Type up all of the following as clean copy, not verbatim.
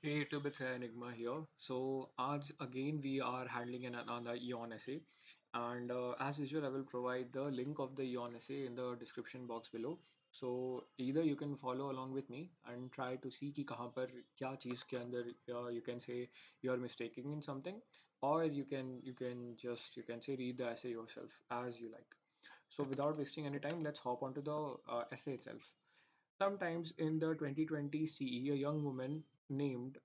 Hey YouTube, it's Enigma here. So, आज again we are handling another Eon essay, and as usual, I will provide the link of the Eon essay in the description box below. So either you can follow along with me and try to see कि कहाँ पर क्या चीज़ के अंदर you can say you are mistaking in something, or you can say read the essay yourself as you like. So without wasting any time, let's hop onto the essay itself. Sometimes in the 2020 CE, a young woman named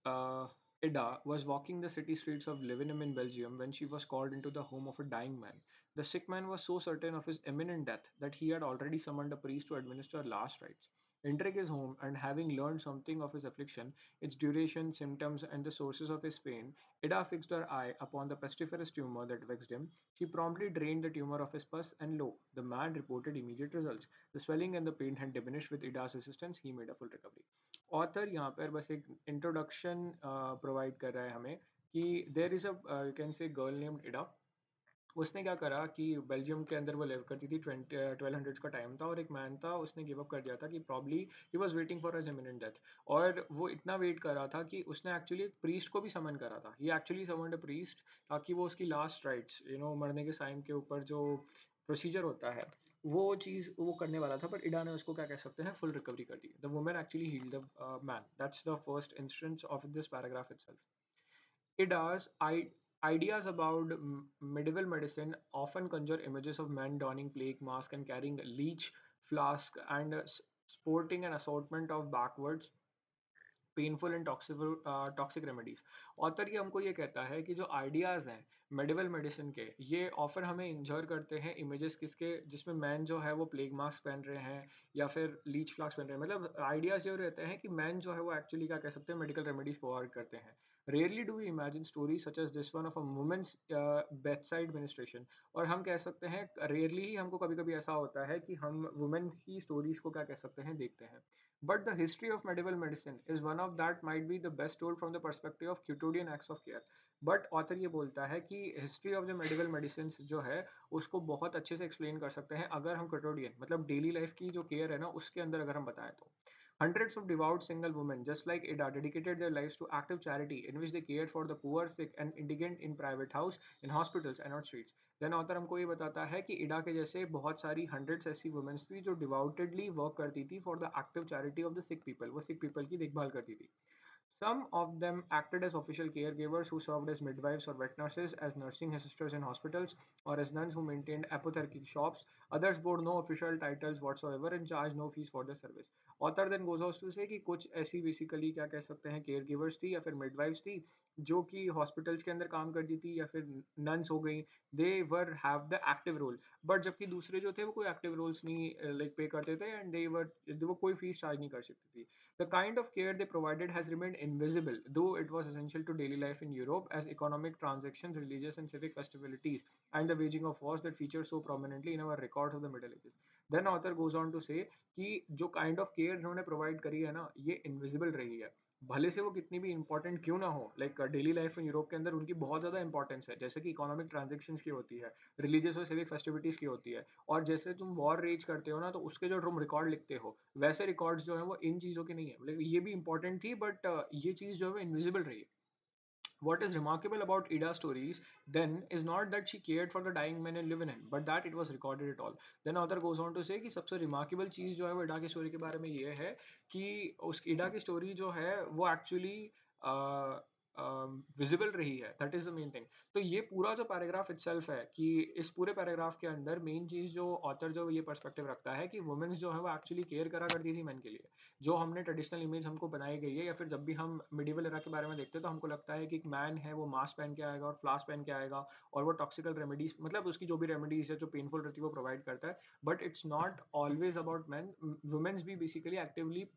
uh, Ida was walking the city streets of Livenham in Belgium when she was called into the home of a dying man. The sick man was so certain of his imminent death that he had already summoned a priest to administer last rites. Entering his home and having learned something of his affliction, its duration, symptoms, and the sources of his pain, Ida fixed her eye upon the pestiferous tumor that vexed him. She promptly drained the tumor of his pus, and lo, the man reported immediate results. The swelling and the pain had diminished with Ida's assistance. He made a full recovery. Author यहाँ पर बस एक introduction provide कर रहा है हमें कि there is a you can से गर्ल नेम्ड इडा. उसने क्या करा कि बेल्जियम के अंदर वो लिव करती थी. 1200s का टाइम था और एक मैन था, उसने गिव अप कर दिया था कि probably he was waiting for his imminent death. और वो इतना वेट कर रहा था कि उसने एक्चुअली एक प्रीस्ट को भी समन करा था. ही एक्चुअली समन्ड अ प्रीस्ट ताकि वो उसकी लास्ट राइट्स मरने के साइन के ऊपर जो प्रोसीजर होता है वो चीज़ वो करने वाला था. पर इडा ने उसको क्या कह सकते हैं फुल रिकवरी कर दी. The women actually healed the man. That's the first instance of this paragraph itself. Ida's ideas about medieval medicine often conjure images of men donning plague mask and carrying leech flask and sporting an assortment of backwards painful and toxic remedies. Author ये हमको ये कहता है कि जो ideas हैं medieval medicine के, ये ऑफर हमें इंजर करते हैं इमेजेस किसके, जिसमें मैन जो है वो प्लेग मास्क पहन रहे हैं या फिर लीच फ्लास्क पहन रहे हैं. मतलब आइडियाज़ ये रहते हैं कि मैन जो है वो एक्चुअली क्या कह सकते हैं मेडिकल रेमेडीज प्रोवाइड करते हैं. Rarely do we imagine stories such as this one of a women's bedside administration. और हम कह सकते हैं रेयरली ही हमको कभी कभी ऐसा होता है कि हम वुमेन की स्टोरीज को क्या कह सकते हैं देखते हैं. But the history of medieval medicine is one of that might be the best told from the perspective of Quotidian acts of care. But author ये बोलता है कि history of the medical medicine जो है उसको बहुत अच्छे से एक्सप्लेन कर सकते हैं अगर हम क्रोटोडियन मतलब डेली लाइफ की जो केयर है ना उसके अंदर अगर हम बताएं तो. Hundreds of devout single women, just like Ida, dedicated their lives to active charity in which they cared for the poor, sick, and indigent in private house, in hospitals, and on streets. Then author हमको ये बताता है कि इडा के जैसे बहुत सारी hundreds ऐसी वुमेन्स थी जो डिवाउटेडली वर्क करती थी for the active charity of the sick people. वो सिक पीपल की देखभाल करती थी. Some of them acted as official caregivers who served as midwives or wet nurses, as nursing assistants in hospitals, or as nuns who maintained apothecary shops. Others bore no official titles whatsoever and charged no fees for their service. Author then goes on to say कि कुछ ऐसी basically क्या कह सकते हैं care givers थी या फिर मिडवाइफ्स थी जो कि हॉस्पिटल्स के अंदर काम करती थी या फिर नन्स हो गई. They were have the active role. But जबकि दूसरे जो थे वो कोई एक्टिव रोल्स नहीं लाइक पे करते थे एंड दे वो कोई फीस चार्ज नहीं कर सकती थी. The kind of care they provided has remained invisible, though it was essential to daily life in Europe as economic transactions, religious and civic festivities, and the waging of wars that feature so prominently in our records of the Middle Ages. Then author goes on to say कि जो kind of care इन्होंने provide करी है ना ये invisible रही है. भले से वो कितनी भी इंपॉर्टेंट क्यों ना हो, लाइक डेली लाइफ में यूरोप के अंदर उनकी बहुत ज़्यादा इंपॉर्टेंस है, जैसे कि इकोनॉमिक ट्रांजेक्शन्स की होती है, रिलीजियस और सिविक फेस्टिविटीज़ की होती है. और जैसे तुम वॉर रेज करते हो ना तो उसके जो तुम रिकॉर्ड लिखते हो वैसे रिकॉर्ड्स जो है वो इन चीज़ों के नहीं है. मतलब ये भी इंपॉर्टेंट थी बट ये चीज़ जो है वो इनविजिबल रही है. What is remarkable about Ida's stories then is not that she cared for the dying men in Lebanon, but that it was recorded at all. Then author goes on to say कि सबसे remarkable चीज़ जो है वो इडा की story के बारे में ये है कि उस इडा की स्टोरी जो है वो एक्चुअली विजिबल रही है. That is the main thing. तो ये पूरा जो पैराग्राफ इटसेल्फ है कि इस पूरे पैराग्राफ के अंदर मेन चीज़ जो ऑथर जो ये पर्सपेक्टिव रखता है कि वुमेन्स जो है वो एक्चुअली केयर करा करती थी मैन के लिए. जो हमने ट्रेडिशनल इमेज हमको बनाई गई है या फिर जब भी हम मिडिवल एरा के बारे में देखते हैं तो हमको लगता है कि एक मैन है वो मास्क पहन के आएगा और फ्लास्क पहन के आएगा और वो टॉक्सिकल रेमेडीज मतलब उसकी जो भी रेमेडीज है जो पेनफुल रहती है वो प्रोवाइड करता है. But it's not always about man. Women's भी बेसिकली एक्टिवली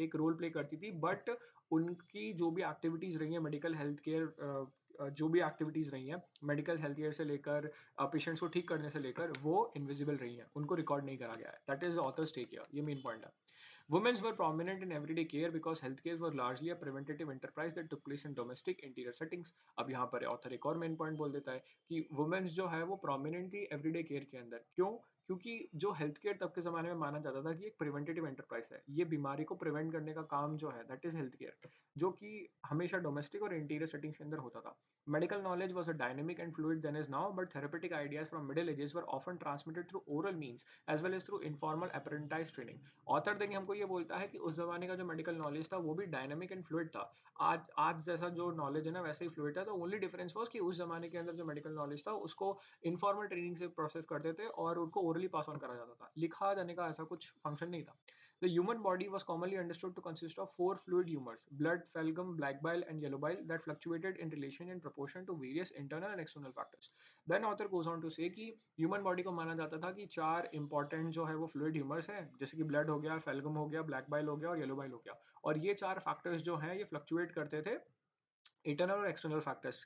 एक रोल प्ले करती थी बट उनकी जो भी एक्टिविटीज़ रही हैं मेडिकल हेल्थ केयर जो भी एक्टिविटीज़ रही हैं मेडिकल हेल्थ केयर से लेकर पेशेंट्स को ठीक करने से लेकर वो इनविजिबल रही हैं. उनको रिकॉर्ड नहीं करा गया है. That is author's take here. ये मेन पॉइंट है. Women were prominent in everyday care because healthcare was largely a preventative enterprise that took place in domestic interior settings. अब यहाँ पर ऑथर एक और मेन पॉइंट बोल देता है कि वुमेन्स जो है वो प्रोमिनेंट थी एवरीडे केयर के अंदर. क्यों? क्योंकि जो हेल्थ केयर तब के ज़माने में माना जाता था कि एक प्रिवेंटिव एंटरप्राइज़ है। ये बीमारी को प्रिवेंट करने का काम जो है दैट इज़ हेल्थ केयर, जो कि हमेशा डोमेस्टिक और इंटीरियर सेटिंग्स के अंदर होता था। Medical knowledge was a dynamic and fluid then as now, but therapeutic ideas from Middle Ages were often transmitted through oral means as well as through informal apprentice training. Author देंगे हमको ये बोलता है कि उस जमाने का जो मेडिकल नॉलेज था वो भी डायनेमिक एंड फ्लूइड था। आज आज जैसा जो नॉलेज है ना वैसे ही फ्लूइड था। तो ओनली डिफरेंस वाज कि उस जमाने के अंदर जो मेडिकल नॉलेज था उसको इनफॉर्मल ट्रेनिंग से प्रोसेस करते थे और उनको ओरली पास ऑन करा जाता था। लिखा जाने का ऐसा कुछ फंक्शन नहीं था। The human body was commonly understood to consist of four fluid humors: blood, phlegm, black bile, and yellow bile that fluctuated in relation and proportion to various internal and external factors. Then author goes on to say कि human body को माना जाता था कि चार important जो है वो फ्लूइड ह्यूमर्स हैं, जैसे कि ब्लड हो गया, फेल्गम हो गया, ब्लैक बाइल हो गया और येलो बाइल हो गया। और ये चार फैक्टर्स जो हैं ये फ्लक्चुएट करते थे internal or external factors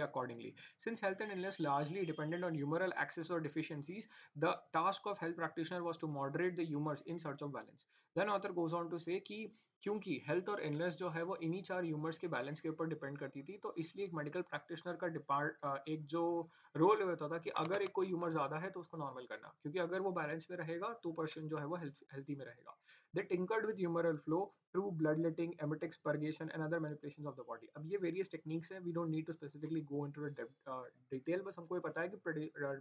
accordingly. Since health and illness largely depended on humoral axis or deficiencies, the task of health practitioner was to moderate the humors in search of balance. Then author goes on to say कि क्योंकि health और illness जो है वो इन्हीं चार humours के balance के ऊपर डिपेंड करती थी, तो इसलिए एक मेडिकल प्रैक्टिशनर का एक जो रोल होता था कि अगर एक कोई ह्यूमर ज़्यादा है तो उसको नॉर्मल करना, क्योंकि अगर वो बैलेंस में रहेगा तो पर्सन जो है वो हेल्थी में रहेगा। They tinkered with humoral flow through bloodletting, emetics, purgation, and other manipulations of the body. अब ये various techniques हैं, we don't need to specifically go into the detail, बस हमको ये पता है कि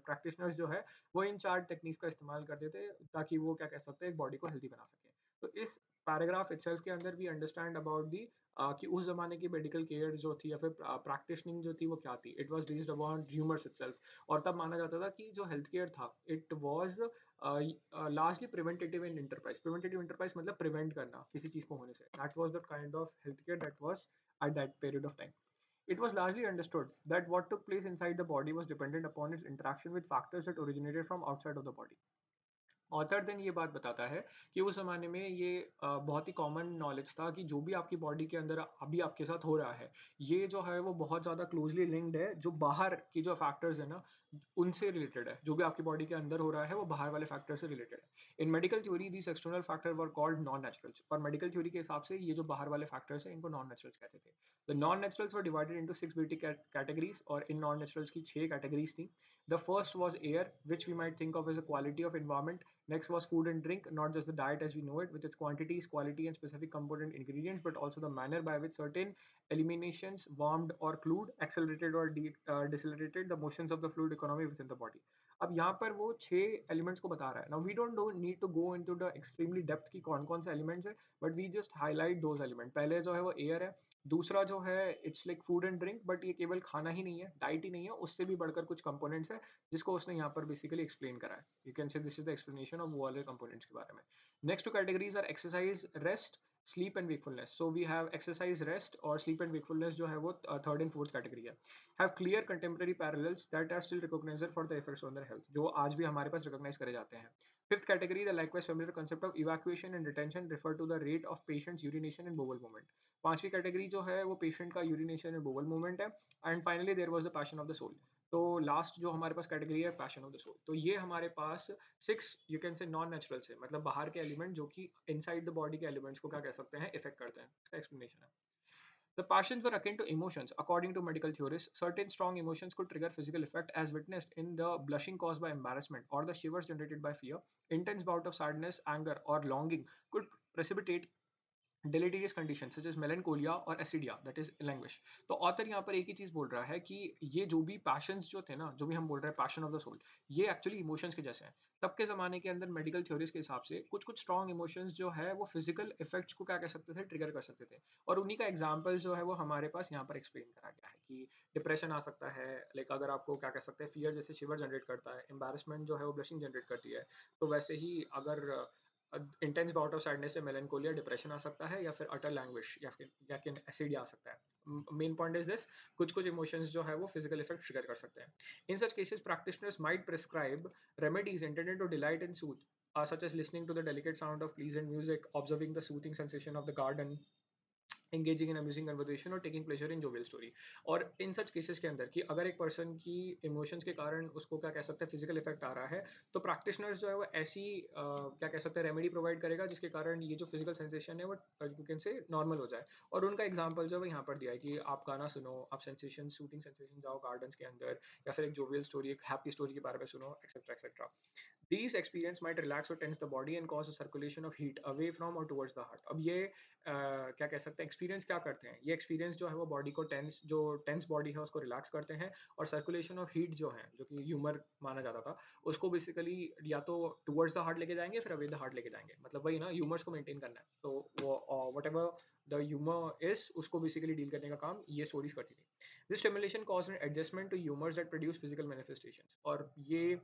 practitioners जो है वो इन चार टेक्निक्स का इस्तेमाल करते थे ताकि वो क्या कह सकते हैं एक बॉडी को हेल्दी बना सके। तो इस पैराग्राफ इटसेल्फ के अंदर वी अंडरस्टैंड अबाउट दी कि उस जमाने की मेडिकल केयर जो थी या फिर प्रैक्टिशनिंग जो थी वो क्या थी। It was based upon humours itself और तब माना जाता था कि जो हेल्थ केयर था it was largely preventative in enterprise. Preventative enterprise मतलब प्रिवेंट करना किसी चीज को होने से। That was the kind of health care that was at that period of time. It was largely understood that what took place inside the body was dependent upon its interaction with factors that originated from outside of the body. Author then ये बात बताता है कि उस ज़माने में ये बहुत ही कॉमन नॉलेज था कि जो भी आपकी बॉडी के अंदर अभी आपके साथ हो रहा है, ये जो है वो बहुत ज़्यादा क्लोज़ली लिंक्ड है, जो बाहर की जो फैक्टर्स हैं ना, उनसे रिलेटेड है। जो भी आपकी बॉडी के अंदर हो रहा है, वो बाहर वाले फैक्टर से रिलेटेड है। इन medical theory these external factor were called non-naturals, और मेडिकल थ्योरी के हिसाब से ये जो बाहर वाले फैक्टर्स हैं, इनको नॉन-नेचुरल्स कहते थे। The non-naturals were divided into 6 basic categories, और इन नॉन-नेचुरल्स की 6 कैटेगरीज़ थी। The first was air, which we might think of as a quality of environment. Next was food and drink, not just the diet as we know it, with its quantities, quality, and specific component ingredients, but also the manner by which certain eliminations, warmed or cooled, accelerated or decelerated the motions of the fluid economy within the body. अब यहाँ पर वो 6 elements को बता रहा है। Now we don't need to go into the extremely depth की कौन कौन से एलिमेंट्स है, but we just highlight those element. पहले जो है वो एयर है, दूसरा जो है it's like food and drink, but ये केवल खाना ही नहीं है, डाइट ही नहीं है, उससे भी बढ़कर कुछ कंपोनेंट्स है जिसको उसने यहाँ पर बेसिकली एक्सप्लेन करा है। You can say this is the explanation of वो वाले कंपोनेंट्स के बारे में। Next two categories are exercise, rest, sleep and wakefulness. So we have exercise, rest और स्लीप एंड वेकफुलनेस जो है वो थर्ड एंड फोर्थ कैटेगरी है। Have clear contemporary parallels that are still recognised for the effects on their health, जो आज भी हमारे पास recognise करे जाते हैं। Fifth category, the likewise familiar concept of evacuation and retention, refer to the rate of patient's urination and bowel movement. पांचवी category जो है वो पेशेंट का यूरिनेशन एंड बोवल मूवमेंट है। And finally there was the passion of the soul. तो last जो हमारे पास कैटेगरी है पैशन ऑफ द सोल। तो ये हमारे पास 6 you can say non natural से, मतलब बाहर के एलिमेंट जो कि इनसाइड द बॉडी के एलिमेंट्स को क्या कह सकते हैं, इफेक्ट करते हैं। इसका एक्सप्लेनेशन है। The passions were akin to emotions. According to medical theorists, certain strong emotions could trigger physical effect, as witnessed in the blushing caused by embarrassment or the shivers generated by fear. Intense bout of sadness, anger, or longing could precipitate deleterious conditions such as melancholia और एसिडिया that is language. तो author यहाँ पर एक ही चीज बोल रहा है कि ये जो भी पैशंस जो थे ना, जो भी हम बोल रहे हैं पैशन ऑफ द सोल, ये एक्चुअली इमोशंस के जैसे हैं। तब के ज़माने के अंदर मेडिकल थ्योरीज के हिसाब से कुछ कुछ स्ट्रॉन्ग इमोशंस जो है वो फिजिकल इफेक्ट्स को क्या कह सकते थे, ट्रिगर कर सकते थे। और उन्हीं का एग्जाम्पल जो है वो हमारे पास यहाँ पर एक्सप्लेन करा गया है कि डिप्रेशन आ सकता है, लाइक अगर आपको क्या कह सकते हैं फियर जैसे शिवर जनरेट करता है, एम्बेरसमेंट जो है वो ब्लशिंग जनरेट करती है। तो वैसे ही अगर इंटेंस बाउट ऑफ सैडनेस से मेलनकोलिया डिप्रेशन आ सकता है, या फिर अटर लैंग्वेज या फिर एसिड आ सकता है। मेन पॉइंट इज दिस, कुछ कुछ इमोशंस जो है वो फिजिकल इफेक्ट ट्रिगर कर सकते हैं। In such cases practitioners might prescribe remedies intended to delight in soothe, such as listening to the delicate sound of pleasant music, observing the soothing sensation of the garden, engaging in amusing conversation और taking pleasure in jovial story। और इन such cases के अंदर कि अगर एक person की emotions के कारण उसको क्या कह सकते हैं फिजिकल इफेक्ट आ रहा है, तो प्रैक्टिशनर्स जो है वो ऐसी क्या कह सकते हैं रेमेडी प्रोवाइड करेगा जिसके कारण ये जो फिजिकल सेंसेशन है वो यू कैन से नॉर्मल हो जाए। और उनका एग्जांपल जो है वो यहाँ पर दिया है कि आप गाना सुनो, आप सेंसेशन सूथिंग सेंसेशन जाओ गार्डन्स के अंदर, या फिर एक जोवियल स्टोरी, एक हैप्पी स्टोरी के बारे में सुनो, etcetera etcetera. These experience might relax or tense the body and cause a circulation of heat away from or towards the heart. अब ये क्या कह सकते हैं, एक्सपीरियंस क्या करते हैं, ये एक्सपीरियंस जो है वो बॉडी को टेंस, जो टेंस बॉडी है उसको रिलैक्स करते हैं, और सर्कुलेशन ऑफ हीट जो है, जो कि ह्यूमर माना जाता था, उसको बेसिकली या तो टुवर्ड्स द हार्ट लेके जाएंगे, फिर अवे द हार्ट लेके जाएंगे, मतलब वही ना, ह्यूमर्स को मेंटेन करना है, तो वो whatever the humour is, उसको बेसिकली डील करने का काम ये स्टोरीज करती थी. This stimulation cause an adjustment to humours that produce physical manifestations. और ये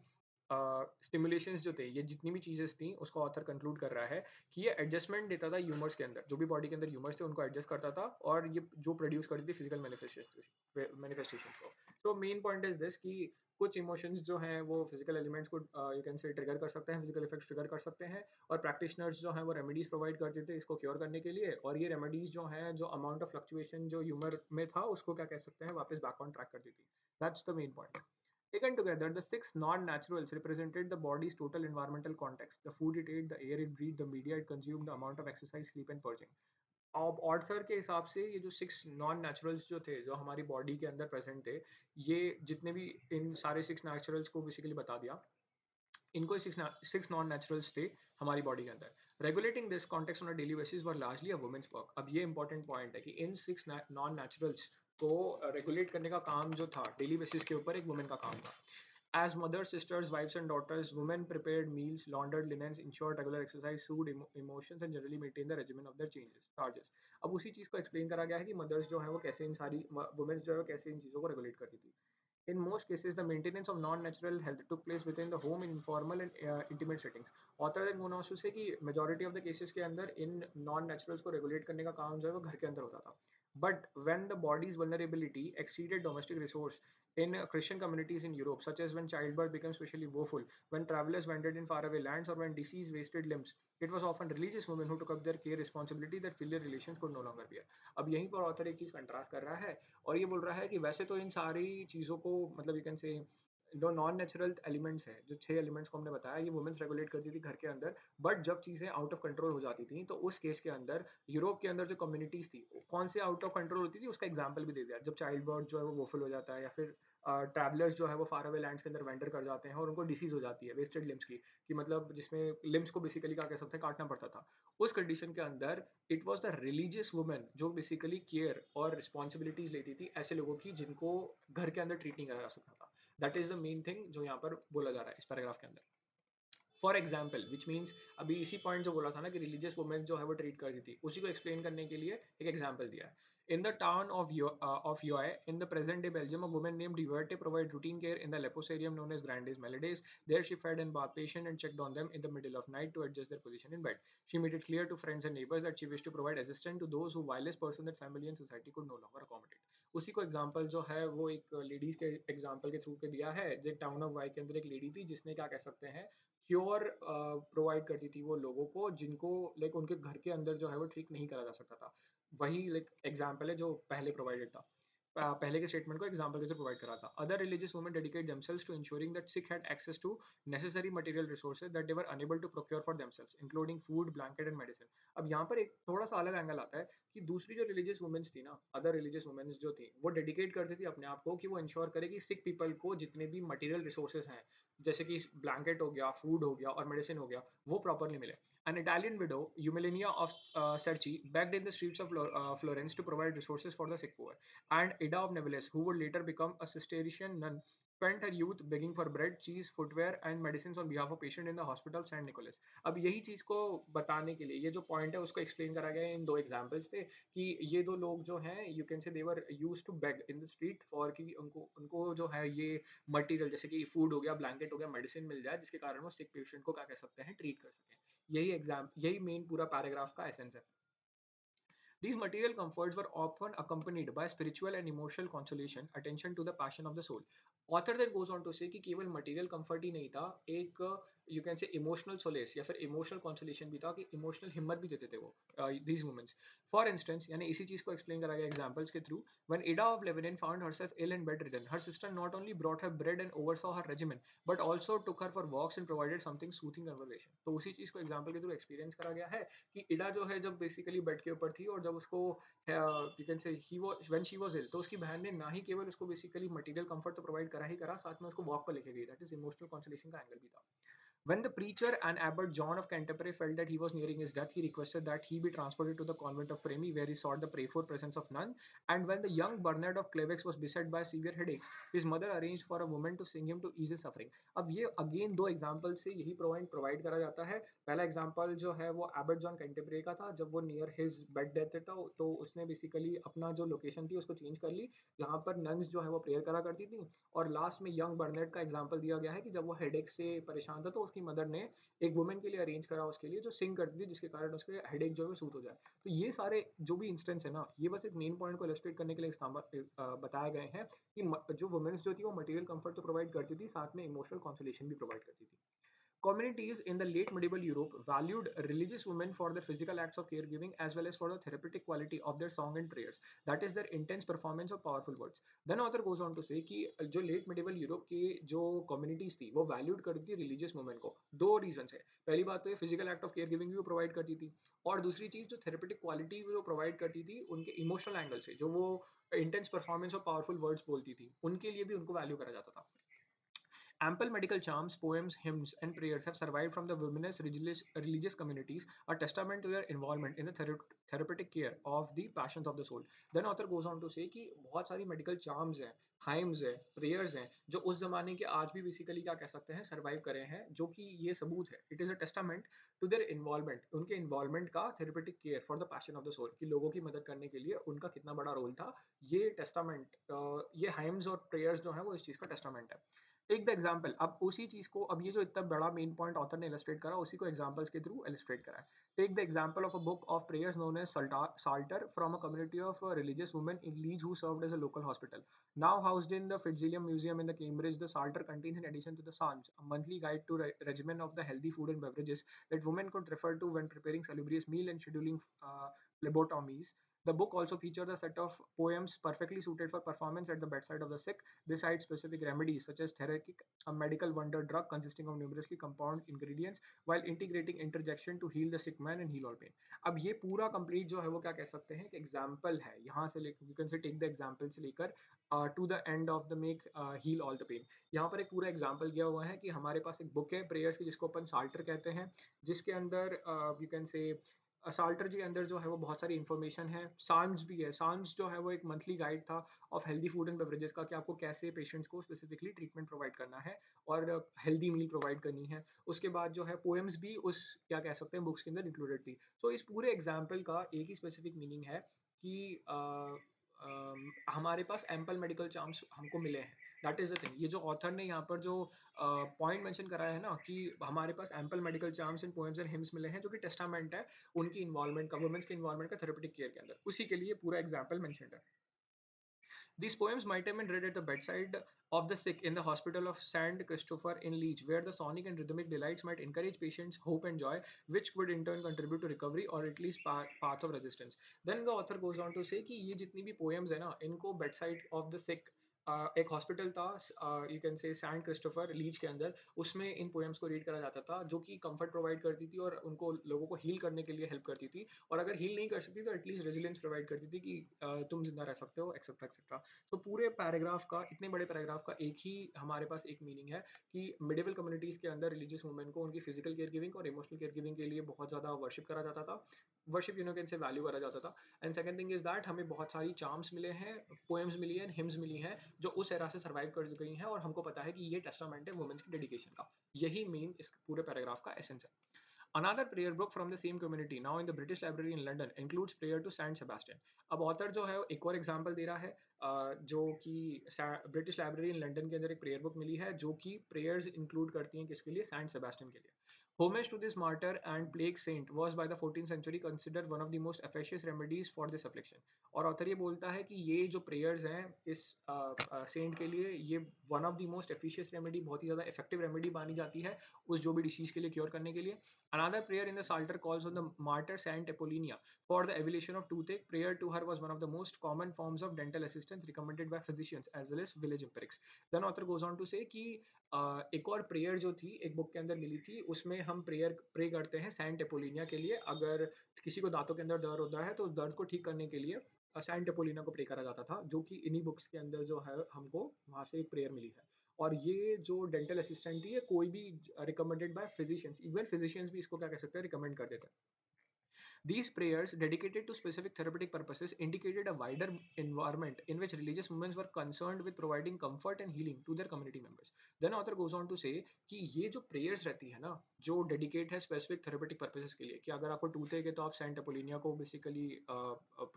स्टिमुलेशंस जो थे, ये जितनी भी चीज़ें थी, उसको ऑथर कंक्लूड कर रहा है कि ये एडजस्टमेंट देता था ह्यूमर्स के अंदर, जो भी बॉडी के अंदर ह्यूमर्स थे उनको एडजस्ट करता था, और ये जो प्रोड्यूस करती थी फिजिकल मैनिफेस्टेशंस को. तो मेन पॉइंट इज दिस कि कुछ इमोशंस जो हैं वो फिजिकल एलिमेंट्स को यू कैन से ट्रिगर कर सकते हैं, फिजिकल इफेक्ट्स ट्रिगर कर सकते हैं, और प्रैक्टिशनर्स जो हैं वो रेमेडीज प्रोवाइड करते थे इसको क्योर करने के लिए, और ये रेमेडीज जो हैं, जो अमाउंट ऑफ फ्लक्चुएशन जो ह्यूमर में था उसको क्या कह सकते हैं, वापस बैक ऑन ट्रैक कर देती. That's the main point. Taken together, the six non-naturals represented the body's total environmental context: the food it ate, the air it breathed, the media it consumed, the amount of exercise, sleep and purging. अब Arthur के हिसाब से ये जो six non naturals जो थे, जो हमारी बॉडी के अंदर प्रेजेंट थे, ये जितने भी इन सारे सिक्स नेचुरल्स को बेसिकली बता दिया. इनको सिक्स नॉन नेचुरल्स थे हमारी बॉडी के अंदर. Regulating this context on a daily basis were largely a women's work. अब ये इंपॉर्टेंट पॉइंट है कि इन सिक्स नॉन नेचुरल्स को रेगुलेट करने का काम जो था डेली बेसिस के ऊपर, एक वुमेन का काम था. As mothers, sisters, wives, and daughters, women prepared meals, laundered linens, ensured regular exercise, soothed emotions, and generally maintained the regimen of their charges. अब उसी चीज़ को एक्सप्लेन करा गया है कि मदर्स जो है वो कैसे इन सारी वुमेन्स जो है वो कैसे इन चीज़ों को रेगुलेट करती थी. In most cases, the maintenance of non-natural health took place within the home in informal and intimate settings. Author then goes on to say कि majority of the cases के अंदर इन non-naturals को regulate करने का काम जो है वो घर के अंदर होता था. But when the body's vulnerability exceeded domestic resource in Christian communities in Europe, such as when childbirth became especially woeful, when travelers wandered in faraway lands, or when disease wasted limbs, it was often religious women who took up their care responsibility that filial relations could no longer bear. अब यहीं पर author एक चीज़ contrast कर रहा है, और ये बोल रहा है कि वैसे तो इन सारी चीज़ों को, मतलब यू कैन से, जो नॉन नेचुरल एलिमेंट्स हैं, जो 6 एलिमेंट्स को हमने बताया, ये वुमेन्स रेगुलेट करती थी घर के अंदर. बट जब चीज़ें आउट ऑफ कंट्रोल हो जाती थी, तो उस केस के अंदर यूरोप के अंदर जो कम्युनिटीज़ थी, कौन से आउट ऑफ कंट्रोल होती थी, उसका एग्जाम्पल भी दे दिया. जब चाइल्ड बर्थ जो है वो वोफुल हो जाता है, या फिर ट्रैवलर्स जो है वो फार अवे लैंड्स के अंदर वेंडर कर जाते हैं, और उनको डिसीज हो जाती है वेस्टेड लिम्स की, कि मतलब जिसमें लिम्स को बेसिकली क्या कह सकते हैं, काटना पड़ता था. उस कंडीशन के अंदर it was the religious women जो बेसिकली केयर और रिस्पॉन्सिबिलिटीज लेती थी ऐसे लोगों की जिनको घर के अंदर ट्रीट नहीं करा जा सकता था. That is the main thing जो यहाँ पर बोला जा रहा है इस पैराग्राफ के अंदर. फॉर एग्जाम्पल विच मीन्स, अभी इसी पॉइंट जो बोला था ना कि रिलीजियस वुमेन जो है वो ट्रीट करती थी, उसी को एक्सप्लेन करने के लिए एक एग्जाम्पल दिया है. In the town of Yoy, in the present-day Belgium, a woman named Duarte provided routine care in the leprosarium known as Grandes Maladies. There, she fed and bathed patients and checked on them in the middle of night to adjust their position in bed. She made it clear to friends and neighbors that she wished to provide assistance to those who wireless person that family and society could no longer accommodate. उसी को example जो है वो एक ladies के example के through के दिया है. जो टाउन ऑफ वाई के अंदर एक लेडी थी जिसने क्या कह सकते हैं, क्योर प्रोवाइड करती थी वो लोगों को जिनको लाइक उनके घर के अंदर जो है वो ठीक नहीं करा जा सकता था. वही लाइक एग्जाम्पल है जो पहले प्रोवाइडेड था. पहले के स्टेटमेंट को एग्जाम्पल के प्रोवाइड करा था. Other religious women dedicate themselves to ensuring that sick had access to necessary material resources that they were unable to procure for themselves, including food, blanket and medicine. अब यहाँ पर एक थोड़ा सा अलग एंगल आता है कि दूसरी जो रिलीजियस वुमेन्स थी ना, अदर रिलीजियस वुमेन्स जो थी, वो डेडिकेट करती थी अपने आप को कि वो इंश्योर करे कि सिक पीपल को जितने भी मटेरियल रिसोर्सेज हैं, जैसे कि ब्लैंकेट हो गया, फूड हो गया और मेडिसिन हो गया, वो प्रॉपरली मिले. An Italian widow, Eumilinia of Cerci, begged in the streets of Florence to provide resources for the sick poor. And Ida of Neveles, who would later become a Cistercian nun, spent her youth begging for bread, cheese, footwear, and medicines on behalf of patients in the hospital of Saint Nicholas. अब यही चीज़ को बताने के लिए ये जो point है उसको एक्सप्लेन करा गया है इन दो एग्जाम्पल्स से, कि ये दो लोग जो हैं, you can say they were use to beg in the street for कि उनको उनको जो है ये मटेरियल जैसे कि फूड हो गया, ब्लैंकेट हो गया, मेडिसिन मिल जाए, जिसके कारण वो सिक पेशेंट को क्या कह सकते हैं, ट्रीट कर सकें. यही मेन पूरा पैराग्राफ का एसेंस है. These material comforts were often accompanied by spiritual and emotional consolation, attention to the passion of the soul. Author then goes on to say कि केवल material comfort ही नहीं था, एक you can say emotional solace या फिर emotional consolation भी था, कि emotional हिम्मत भी देते थे वो these women. For instance, यानी इसी चीज़ को explain करा गया examples के through. When Ida of Lebanon found herself ill and bedridden, her sister not only brought her bread and oversaw her regimen, but also took her for walks and provided something soothing conversation. तो उसी चीज़ को example के through experience करा गया है कि इडा जो है जब बेसिकली बेड के ऊपर थी, और जब उसको you can say he was when she was ill, तो उसकी बहन ने ना ही केवल उसको बेसिकली मटेरियल कंफर्ट तो प्रोवाइड करा ही करा, साथ में उसको वॉक पर लेके गई. दैट इज इमोशनल कंसोलेशन का एंगल भी था. When the preacher and abbot John of Canterbury felt that he was nearing his death, he requested that he be transported to the convent of Fremy, where he sought the prayerful presence of none. And when the young Bernard of Clairvaux was beset by severe headaches, his mother arranged for a woman to sing him to ease his suffering. अब ये again दो example से यही provide करा जाता है. पहला example जो है वो एबर्ट जॉन कैंटरबरी का था, जब वो नियर हिज बेड डेथ था तो उसने बेसिकली अपना जो लोकेशन थी उसको चेंज कर ली, जहाँ पर नन्स जो है वो प्रेयर करा करती थी. और लास्ट में यंग बर्नेट का एग्जाम्पल दिया गया है कि जब वो हेडेक से परेशान था तो उसकी मदर ने एक वुमेन के लिए अरेंज करा उसके लिए जो सिंग करती थी, जिसके कारण उसके हेडेक जो है सूट हो जाए. तो ये सारे जो भी इंस्टेंस है ना, ये बस एक मेन पॉइंट को इलस्ट्रेट करने के लिए बताए गए हैं कि जो वुमेन्स जो थी वो मटेरियल कंफर्ट तो प्रोवाइड करती थी, साथ में इमोशनल कॉन्सोलेशन भी प्रोवाइड करती थी. Communities in the late medieval Europe valued religious women for their physical acts of caregiving as well as for the therapeutic quality of their song and prayers. That is their intense performance of powerful words. Then author goes on to say कि जो late medieval Europe की जो communities थी वो valued करती थी religious women को. दो reasons है. पहली बात तो ये physical act of caregiving भी वो provide करती थी, और दूसरी चीज जो therapeutic quality वो provide करती थी उनके emotional angle से, जो वो intense performance और powerful words बोलती थी, उनके लिए भी उनको value करा जाता था. Ample medical charms, poems, hymns, and prayers have survived from the women's religious communities, a testament to their involvement in the therapeutic care of the passions of the soul. Then author goes on to say कि बहुत सारी medical charms हैं, hymns हैं, prayers हैं, जो उस जमाने के आज भी बेसिकली क्या कह सकते हैं सर्वाइव करे हैं, जो कि ये सबूत है. It is a testament to their involvement, उनके इन्वॉल्वमेंट का therapeutic care for the passion of the soul, कि लोगों की मदद करने के लिए उनका कितना बड़ा रोल था. ये टेस्टामेंट, ये हाइम्स और प्रेयर्स जो है वो इस चीज का टेस्टामेंट है. टेक द एग्जाम्पल, अब उसी चीज को, अब ये जो इतना बड़ा मेन पॉइंट ऑथर ने इलस्ट्रेट करा उसी को एग्जाम्पल्स के थ्रू इलस्ट्रेट करा है. Take the example of a book of prayers known as psalter from a community of religious women in Liège who served as a local hospital. Now housed in the Fitzwilliam Museum in the Cambridge, the Psalter contains, in addition to the Psalms, a monthly guide to regimen of the healthy food and beverages that women could refer to when preparing salubrious meal and scheduling phlebotomies. The book also features a set of poems perfectly suited for performance at the bedside of the sick. They cite specific remedies such as Therakic, a medical wonder drug consisting of numerously compound ingredients, while integrating interjection to heal the sick man and heal all pain. अब ये पूरा complete जो है वो क्या कह सकते हैं कि एग्जाम्पल है, यहाँ से लेकर you can say take the example से लेकर to the end of the make heal all the pain. यहाँ पर एक पूरा एग्जाम्पल दिया हुआ है कि हमारे पास एक बुक है प्रेयर्स की जिसको अपन साल्टर कहते हैं, जिसके अंदर यू कैन से साल्टर जी के अंदर जो है वो बहुत सारी इन्फॉर्मेशन है. सांस भी है, सांस जो है वो एक मंथली गाइड था of healthy food and beverages का, कि आपको कैसे पेशेंट्स को स्पेसिफिकली ट्रीटमेंट प्रोवाइड करना है और हेल्दी मील प्रोवाइड करनी है. उसके बाद जो है पोएम्स भी उस क्या कह सकते हैं बुक्स के अंदर इंक्लूडेड थी. सो इस पूरे एग्जाम्पल का एक ही स्पेसिफिक मीनिंग है कि हमारे पास एम्पल मेडिकल चार्म्स हमको मिले हैं. That is the thing. ये जो ऑथर ने यहाँ पर जो पॉइंट मेंशन करा है ना कि हमारे पास ample medical charms in poems and hymns मिले हैं, जो कि टेस्टामेंट है उनकी इन्वॉल्वमेंट का, वुमेन्स के इन्वॉल्वमेंट का थेरेपेटिक केयर के अंदर, उसी के लिए पूरा एग्जाम्पल मेंशन है. These poems might have been read at the bedside of the sick in the hospital of Saint Christopher in Leech, where the sonic and rhythmic delights might encourage patients' hope and joy, which would in turn contribute to recovery or at least path of resistance. Then the author goes on to say कि ये जितनी भी poems है ना, इनको bedside of the sick एक hospital था you can say Saint Christopher Liège के अंदर, उसमें इन पोएम्स को रीड करा जाता था, जो कि कंफर्ट प्रोवाइड करती थी और उनको लोगों को हील करने के लिए हेल्प करती थी, और अगर हील नहीं कर सकती तो एटलीस्ट रेजिलियंस प्रोवाइड करती थी कि तुम जिंदा रह सकते हो एक्सेट्रा एक्सेट्रा. तो पूरे पैराग्राफ का, इतने बड़े पैराग्राफ का एक ही हमारे पास एक मीनिंग है कि मिडिवल कम्युनिटीज के अंदर रिलीजियस वुमेन को उनकी फिजिकल केयर गिविंग और इमोशनल केयर गिविंग के लिए बहुत ज़्यादा वर्शिप करा जाता था, worship you know can say value करा जाता था. And second thing is that हमें बहुत सारी चार्म्स मिले हैं, पोएम्स मिली है, हिम्स मिली हैं, जो उस एरा से सर्वाइव कर गई हैं, और हमको पता है कि ये टेस्टामेंट है वुमेन्स की डेडिकेशन का. यही मेन इस पूरे पैराग्राफ का एसेंस है. Another prayer book from the same community, now in the British Library in London, includes prayer to Saint Sebastian. अब ऑथर जो है एक और एग्जांपल दे रहा है, जो कि ब्रिटिश लाइब्रेरी इन लंदन के अंदर एक प्रेयर बुक मिली है जो कि प्रेयर्स इंक्लूड करती हैं किसके लिए, सेंट सेबेस्टियन के लिए. Homage to this martyr and plague saint was by the 14th century considered one of the most efficacious remedies for this affliction. और ऑथर ये बोलता है कि ये जो प्रेयर्स हैं इस सेंट के लिए, ये one of the most efficient remedy, बहुत ही ज़्यादा इफेक्टिव रेमेडी मानी जाती है उस जो भी डिसीज के लिए क्योर करने के लिए. Another prayer in the Psalter calls on the martyr Saint Apollonia for the evolution of toothache. Prayer to her was one of the most common forms of dental assistance recommended by physicians as well as village empirics. Then author goes on to say कि एक और prayer जो थी एक book के अंदर मिली थी, उसमें हम प्रे करते हैं सेंट एपोलिनिया के लिए. अगर किसी को दांतों के अंदर दर्द होता है तो उस दर्द को ठीक करने के लिए सेंट एपोलिना को प्रे करा जाता था, जो कि इन्हीं बुक्स के अंदर जो है हमको वहां से एक प्रेयर मिली है. और ये जो डेंटल असिस्टेंट थी, ये कोई भी recommended by physicians, even physicians भी इसको क्या कह सकते हैं, रिकमेंड कर देते हैं। These prayers, dedicated to specific therapeutic purposes, indicated a wider environment in which religious movements were concerned with providing comfort and healing to their community members. Then author goes on to say कि ये जो prayers रहती है ना, जो dedicate है specific therapeutic purposes के लिए, कि अगर आपको toothache है तो आप सेंट अपोलिनिया को basically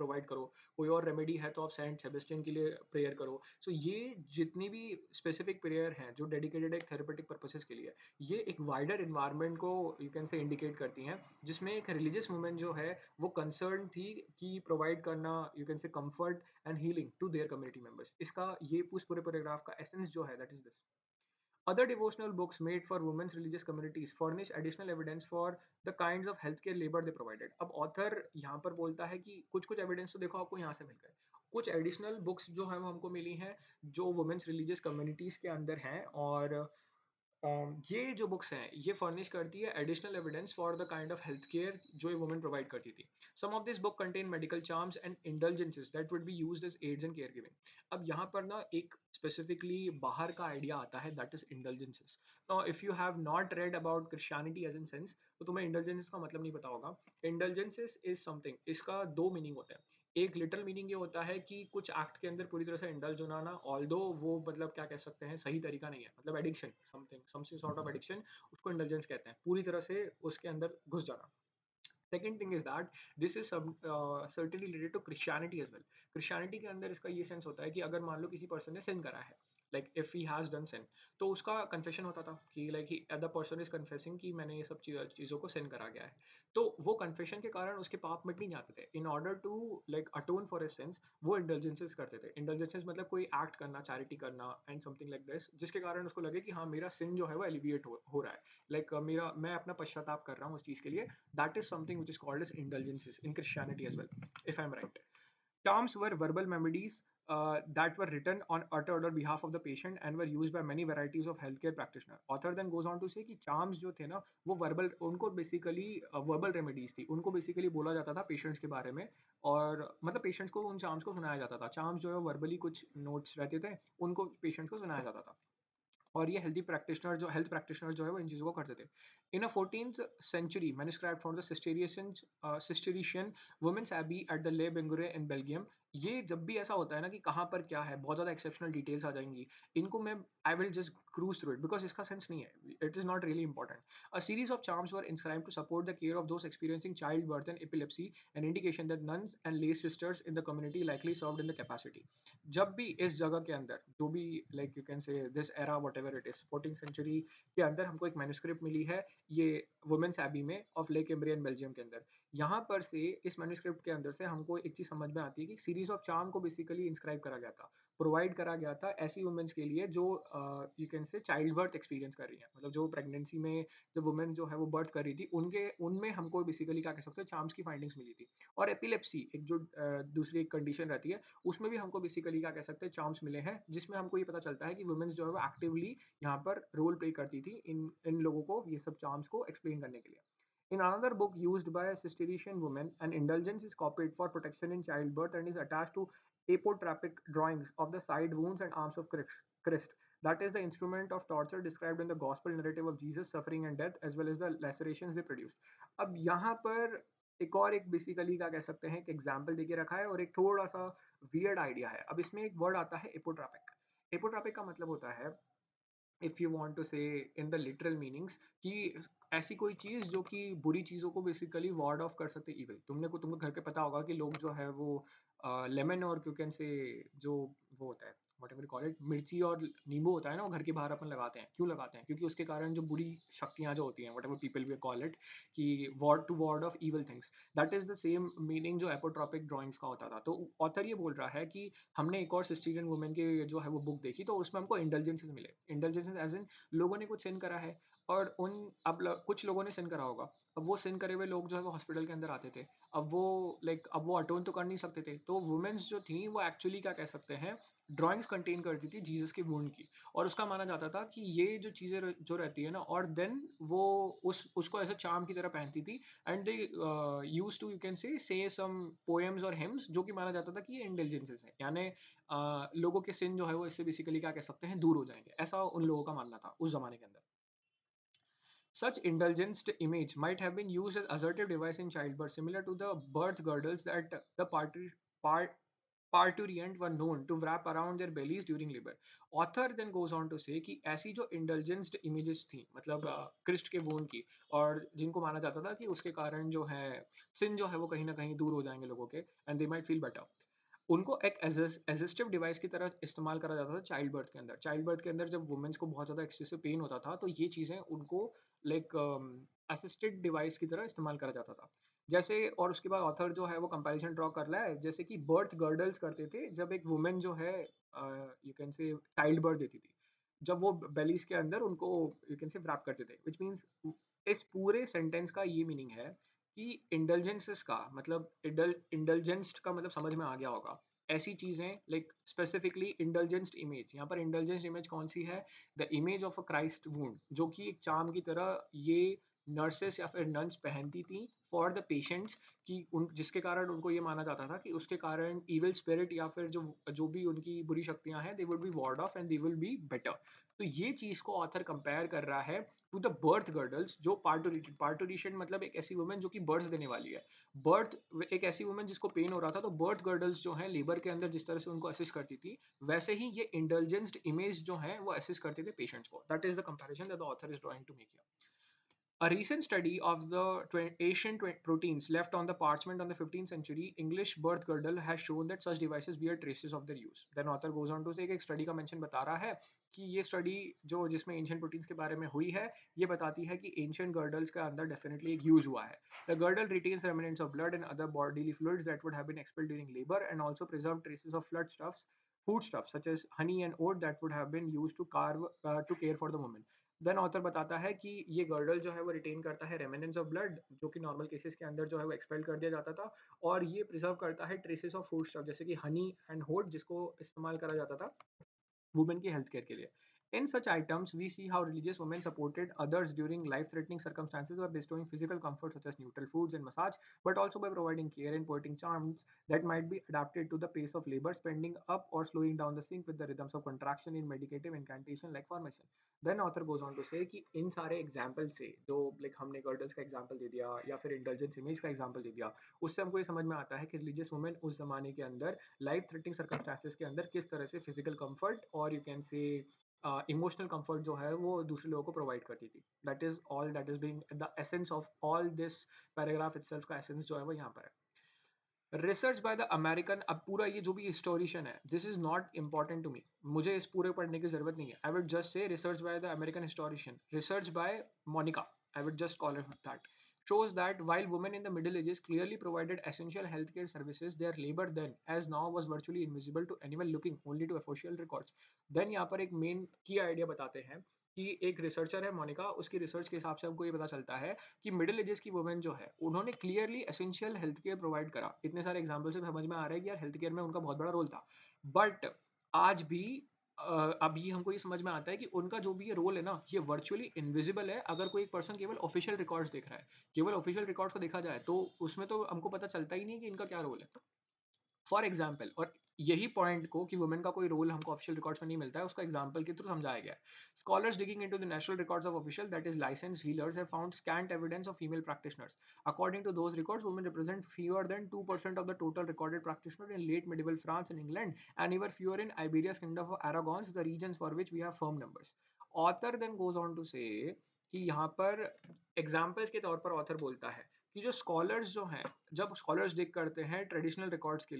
provide करो, कोई और remedy है तो आप सेंट सेबेस्टियन के लिए prayer करो. So ये जितनी भी specific prayer हैं जो dedicated है therapeutic purposes के लिए, ये एक वाइडर इन्वायरमेंट को यू कैन से इंडिकेट करती हैं, जिसमें एक रिलीजियस मूवमेंट जो है वो कंसर्न थी कि प्रोवाइड करना you can say comfort and healing to their community members. इसका ये उस पूरे पैराग्राफ का एसेंस जो है that is this. Other devotional books made for women's religious communities furnish additional evidence for the kinds of healthcare labor they provided. अब author यहाँ पर बोलता है कि कुछ कुछ evidence तो देखो आपको यहाँ से मिल गए, कुछ additional books जो है वो हमको मिली हैं जो women's religious communities के अंदर हैं, और ये जो बुक्स हैं ये फर्निश करती है additional evidence for the kind of health care जो ये वुमेन प्रोवाइड करती थी. Some of this book contain medical charms and indulgences that would be used as aids in care giving. अब यहाँ पर ना एक स्पेसिफिकली बाहर का आइडिया आता है that is indulgences. Now if you have not read about Christianity as in sense, तो तुम्हें इंडल्जेंसेस का मतलब नहीं पता होगा. इंडल्जेंसेस इज समथिंग, इसका दो मीनिंग होते हैं. एक लिटरल मीनिंग ये होता है कि कुछ एक्ट के अंदर पूरी तरह से इंडल्ज होना ना, ऑल्दो वो मतलब क्या कह सकते हैं सही तरीका नहीं है, मतलब addiction, something some sort of addiction, उसको इंडल्जेंस कहते हैं, पूरी तरह से उसके अंदर घुस जाना. Second thing is that this is certainly related to Christianity as well. Christianity के अंदर इसका ये सेंस होता है कि अगर मान लो किसी पर्सन ने सिन करा है, like if he has done sin, तो उसका कन्फेशन होता था कि like he the person is confessing कि मैंने ये सब चीज़ों को सिन करा गया है. तो वो कन्फेशन के कारण उसके पाप मिट नहीं जाते थे. In order to like atone for his sins, वो इंडल्जेंसेस करते थे. इंडल्जेंसेस मतलब कोई एक्ट करना, चैरिटी करना एंड समथिंग लाइक दिस, जिसके कारण उसको लगे कि हाँ मेरा सिन जो है वो एलिविएट हो रहा है, लाइक मेरा मैं अपना पश्चाताप कर रहा हूँ उस चीज़ के लिए. That is something which is called as indulgences in Christianity as well, if I'm right. Charms were verbal remedies that were written on uttered on behalf of the patient and were used by many varieties of healthcare practitioners. Author then goes on to say कि charms जो थे ना वो verbal, उनको basically verbal remedies थी, उनको basically बोला जाता था patients के बारे में, और मतलब patients को उन charms को सुनाया जाता था. charms जो है verbally कुछ notes रहते थे, उनको patients को सुनाया जाता था. और ये हेल्थ प्रैक्टिशनर जो है वो इन चीज़ों को करते थे. इन अ 14th century manuscript from the Cistercian women's abbey at the Le Bengure in Belgium. ये जब भी ऐसा होता है ना कि कहाँ पर क्या है, बहुत ज़्यादा एक्सेप्शनल डिटेल्स आ जाएंगी, इनको मैं I will just cruise through it because इसका सेंस नहीं है, it is not really important. A series of charms were inscribed to support the care of those experiencing child birth and epilepsy, an indication that nuns and lay sisters in the community likely served in the capacity. जब भी इस जगह के अंदर जो भी like you can say this era what ever it is 14th century के अंदर हमको एक मैन्युस्क्रिप्ट मिली है ये वुमेन्स एबी में ऑफ लेक एम्ब्रियन बेल्जियम के अंदर. यहाँ पर से इस मैन्युस्क्रिप्ट के अंदर से हमको एक चीज समझ में आती है कि सीरीज ऑफ चार्म को बेसिकली इंस्क्राइब करा गया था, प्रोवाइड करा गया था ऐसी वुमेन्स के लिए जो यू कैन से चाइल्ड बर्थ एक्सपीरियंस कर रही है, मतलब जो प्रेगनेंसी में जो वुमेन जो है वो बर्थ कर रही थी, उनके उनमें हमको बेसिकली क्या कह सकते हैं चार्म्स की फाइंडिंग्स मिली थी. और एपिलेप्सी एक जो दूसरी एक कंडीशन रहती है, उसमें भी हमको बेसिकली क्या कह सकते हैं चार्म्स मिले हैं, जिसमें हमको ये पता चलता है कि वुमेन्स जो है वो एक्टिवली यहाँ पर रोल प्ले करती थी इन इन लोगों को ये सब चार्म्स को एक्सप्लेन करने के लिए. In another book used by a Cistercian woman, an indulgence is copied for protection in childbirth and is attached to apotrapic drawings of the side wounds and arms of Christ. That is the instrument of torture described in the gospel narrative of Jesus' suffering and death, as well as the lacerations they produced. अब यहाँ पर एक और एक basically क्या कह सकते हैं एक एग्जाम्पल देके रखा है और एक थोड़ा सा वियर्ड आइडिया है. अब इसमें एक वर्ड आता है एपोट्रापिक. एपोट्रापिक का मतलब होता है, इफ यू वांट टू से इन द लिटरल मीनिंग्स, कि ऐसी कोई चीज जो कि बुरी चीजों को बेसिकली वार्ड ऑफ कर सकते इविल. तुमको घर पे पता होगा कि लोग जो है वो लेमन और क्यूकन से जो वो होता है वट एवर कॉल इट, मिर्ची और नींबू होता है ना, वो घर के बाहर अपन लगाते हैं. क्यों लगाते हैं? क्योंकि उसके कारण जो बुरी शक्तियां जो होती हैं whatever people we call it, कि ward to ward off evil things, that is the same meaning जो एपोट्रॉपिक ड्राइंग्स का होता था. तो ऑथर ये बोल रहा है कि हमने एक और सिस्टीरियन वुमेन के जो है वो बुक देखी, तो उसमें हमको इंडल्जेंसेस मिले. इंडल्जेंसेस एज इन लोगों ने कुछ सिन करा है, और कुछ लोगों ने सिन करा होगा। अब वो सिन करे हुए लोग जो है वो हॉस्पिटल के अंदर आते थे। अब वो अटोन तो कर नहीं सकते थे। तो वुमेन्स जो थी वो एक्चुअली क्या कह सकते हैं, ड्राइंग्स कंटेन करती थी जीसस की वुंड की। और उसका माना जाता था कि ये जो चीज़ें जो रहती है ना, और देन वो उसको ऐसे चार्म की तरह पहनती थी। And they used to, you can say some poems और हिम्स, जो कि माना जाता था कि ये इंटेलिजेंसेस है, यानी लोगों के सिन जो है वो इससे बेसिकली क्या कह सकते हैं, दूर हो जाएंगे। ऐसा उन लोगों का मानना था उस जमाने के अंदर। Such indulgenced image might have been used as assertive device in childbirth, similar to the birth girdles that the part, parturient were known to wrap around their bellies during labor. Author then goes on to say कि ऐसी जो indulgenced images थी, मतलब Christ के bone की, और जिनको माना जाता था कि उसके कारण जो है सिन जो है वो कहीं ना कहीं दूर हो जाएंगे लोगों के, and they might feel better, उनको एक एसिस्टिव डिवाइस की तरह इस्तेमाल करा जाता था चाइल्ड बर्थ के अंदर। चाइल्ड बर्थ के अंदर जब वुमेन्स को बहुत ज़्यादा एक्सेसिव पेन होता था, तो ये चीज़ें उनको लाइक असिस्टेड डिवाइस की तरह इस्तेमाल करा जाता था। जैसे, और उसके बाद ऑथर जो है वो कंपैरिजन ड्रॉ कर रहा है, जैसे कि बर्थ गर्डल्स करते थे जब एक वुमेन जो है यू कैन से चाइल्ड बर्थ देती थी, जब वो बेलीज के अंदर उनको यू कैन से व्रैप करते थे, विच मीन्स इस पूरे सेंटेंस का ये मीनिंग है कि इंडल्जेंसेस का मतलब इंडल्जेंस्ड का मतलब समझ में आ गया होगा। ऐसी चीजें लाइक स्पेसिफिकली इंडल्जेंस्ड इमेज, यहाँ पर इंडल्जेंस्ड इमेज कौन सी है, the image of a Christ wound, जो कि एक चार्म की तरह ये नर्सेस या फिर नन्स पहनती थी फॉर द पेशेंट्स, कि उन जिसके कारण उनको ये माना जाता था कि उसके कारण इविल स्पिरिट या फिर जो जो भी उनकी बुरी शक्तियां हैं, they will be ward off and they will be better. तो ये चीज को ऑथर कंपेयर कर रहा है टू द बर्थ गर्डल्स, जो पार्टुरेशन मतलब एक ऐसी वुमेन जो कि बर्थ देने वाली है। बर्थ, एक ऐसी वुमेन जिसको पेन हो रहा था, तो बर्थ गर्डल्स जो है लेबर के अंदर जिस तरह से उनको असिस्ट करती थी, वैसे ही ये इंडल्जेंस्ड इमेज जो है वो असिस्ट करते थे पेशेंट्स को। That is the comparison that the author is drawing to make here. A recent study of the ancient proteins left on the parchment on the 15th century English birth girdle has shown that such devices bear traces of their use. Then author goes on to say कि एक study का mention बता रहा है कि ये study जो जिसमें एंशियंट प्रोटीन्स के बारे में हुई है, ये बताती है कि एंशियंट गर्डल्स का अंदर डेफिनेटली एक यूज हुआ है. The girdle retains remnants of blood and other bodily fluids that would have been expelled during labor, and also preserved traces of foodstuffs such as honey and oat that would have been used to care for the woman. देन author बताता है कि ये girdle जो है वो retain करता है रेमिनेंस ऑफ ब्लड, जो कि नॉर्मल केसेस के अंदर जो है वो एक्सपेल कर दिया जाता था, और ये प्रिजर्व करता है ट्रेसेस ऑफ फूड स्टफ जैसे कि हनी एंड होट, जिसको इस्तेमाल करा जाता था women की health care के लिए. In such items, we see how religious women supported others during life-threatening circumstances by bestowing physical comfort such as neutral foods and massage, but also by providing care and poetic charms that might be adapted to the pace of labor, speeding up or slowing down the sync with the rhythms of contraction in medicative incantation like formation. Then author goes on to say कि इन सारे example से, जो like हमने girdles का example दे दिया या फिर intelligence image का एग्जाम्पल दे दिया, उससे हमको ये समझ में आता है कि रिलीजियस वुमेन उस जमाने के अंदर लाइफ थ्रेटनिंग सर्कमस्टांसेस के अंदर किस तरह से फिजिकल कंफर्ट और यू कैन से इमोशनल कंफर्ट जो है वो दूसरे लोगों को प्रोवाइड करती थी. That is all, that is being the essence of all this paragraph itself का एसेंस जो है वो यहाँ पर है. रिसर्च बाय द अमेरिकन, अब पूरा ये जो भी हिस्टोरिशियन है, this is not important to me, मुझे इस पूरे पढ़ने की जरूरत नहीं है. I would just say research by the American historian, research by Monica, I would just call it that, shows that while women in the Middle Ages clearly provided essential healthcare services, their labor then, as now, was virtually invisible to anyone looking only to official records. Then यहाँ पर एक main की idea बताते हैं कि एक researcher है मोनिका, उसकी रिसर्च के हिसाब से हमको ये पता चलता है कि मिडिल एजेस की वुमेन जो है उन्होंने clearly essential health care provide करा. इतने सारे एग्जाम्पल से समझ में आ रहा है कि यार हेल्थ केयर में उनका बहुत बड़ा रोल था. बट आज भी अभी हमको ये समझ में आता है कि उनका जो भी ये रोल है ना, ये वर्चुअली इनविजिबल है. अगर कोई एक पर्सन केवल ऑफिशियल रिकॉर्ड्स देख रहा है, केवल ऑफिशियल रिकॉर्ड्स को देखा जाए, तो उसमें तो हमको पता चलता ही नहीं कि इनका क्या रोल है. फॉर एग्जाम्पल, और यही पॉइंट को कि वुमेन का कोई रोल हमको ऑफिशियल रिकॉर्ड्स में नहीं मिलता है, उसका एग्जाम्पल के थ्रू समझाया गया है. Scholars digging into the national records of official, that is licence healers, have found scant evidence of female practitioners. According to those records, women represent fewer than 2% of the total recorded practitioners in late medieval France and England, and even fewer in Iberia's kingdom of Aragon, the regions for which we have firm numbers. Author then goes on to say कि यहाँ पर examples के तौर पर author बोलता है कि जो स्कॉलर्स जो हैं, जब स्कॉलर्स डिग करते हैं ट्रेडिशनल रिकॉर्ड्स के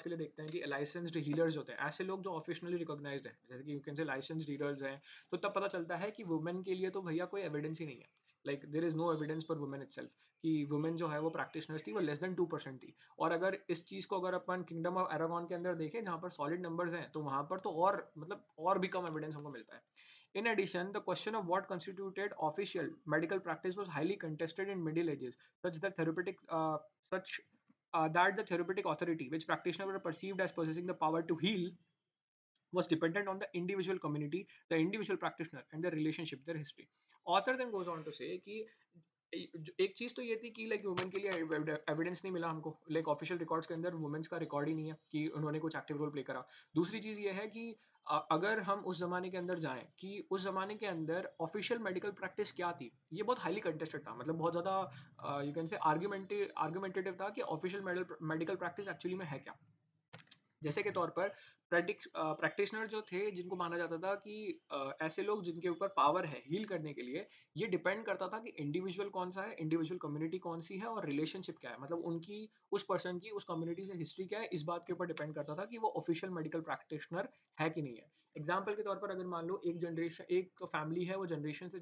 लिए देखते हैं कि लाइसेंस्ड हीलर्स होते हैं, ऐसे लोग जो ऑफिशियली रिकॉग्नाइज्ड हैं, जैसे कि यू कैन से लाइसेंस्ड हीलर्स हैं, तो तब पता चलता है कि वुमेन के लिए तो भैया कोई एविडेंस ही नहीं है. Like there is no evidence for women itself कि वुमेन जो है वो प्रैक्टिशनर्स थी, वो लेस देन 2% थी. और अगर इस चीज को अगर अपन किंगडम ऑफ एरागॉन के अंदर देखें, जहाँ पर सॉलिड नंबर्स हैं, तो वहां पर तो और मतलब और भी कम एविडेंस हमको मिलता है. In addition, the question of what constituted official medical practice was highly contested in Middle Ages, such that such that the therapeutic authority, which practitioners were perceived as possessing the power to heal, was dependent on the individual community, the individual practitioner, and their relationship, their history. Author then goes on to say कि एक चीज तो ये थी कि like women के लिए evidence नहीं मिला हमको, लाइक ऑफिशियल रिकॉर्ड्स के अंदर वुमेन्स का रिकॉर्ड ही नहीं है कि उन्होंने कुछ एक्टिव रोल प्ले करा। दूसरी चीज ये है कि अगर हम उस जमाने के अंदर जाएं कि उस जमाने के अंदर ऑफिशियल मेडिकल प्रैक्टिस क्या थी, ये बहुत हाईली कंटेस्टेड था, मतलब बहुत ज्यादा यू कैन से आर्ग्यूमेंटेटिव था कि ऑफिशियल मेडिकल प्रैक्टिस एक्चुअली में है क्या। जैसे के तौर पर प्रैक्टिशनर जो थे जिनको माना जाता था कि ऐसे लोग जिनके ऊपर पावर है हील करने के लिए, ये डिपेंड करता था कि इंडिविजुअल कौन सा है, इंडिविजुअल कम्युनिटी कौन सी है और रिलेशनशिप क्या है, मतलब उनकी उस पर्सन की उस कम्युनिटी से हिस्ट्री क्या है, इस बात के ऊपर डिपेंड करता था कि वो ऑफिशियल मेडिकल प्रैक्टिशनर है कि नहीं है। एग्जाम्पल के तौर पर अगर मान लो एक फैमिली है, वो जनरेशन से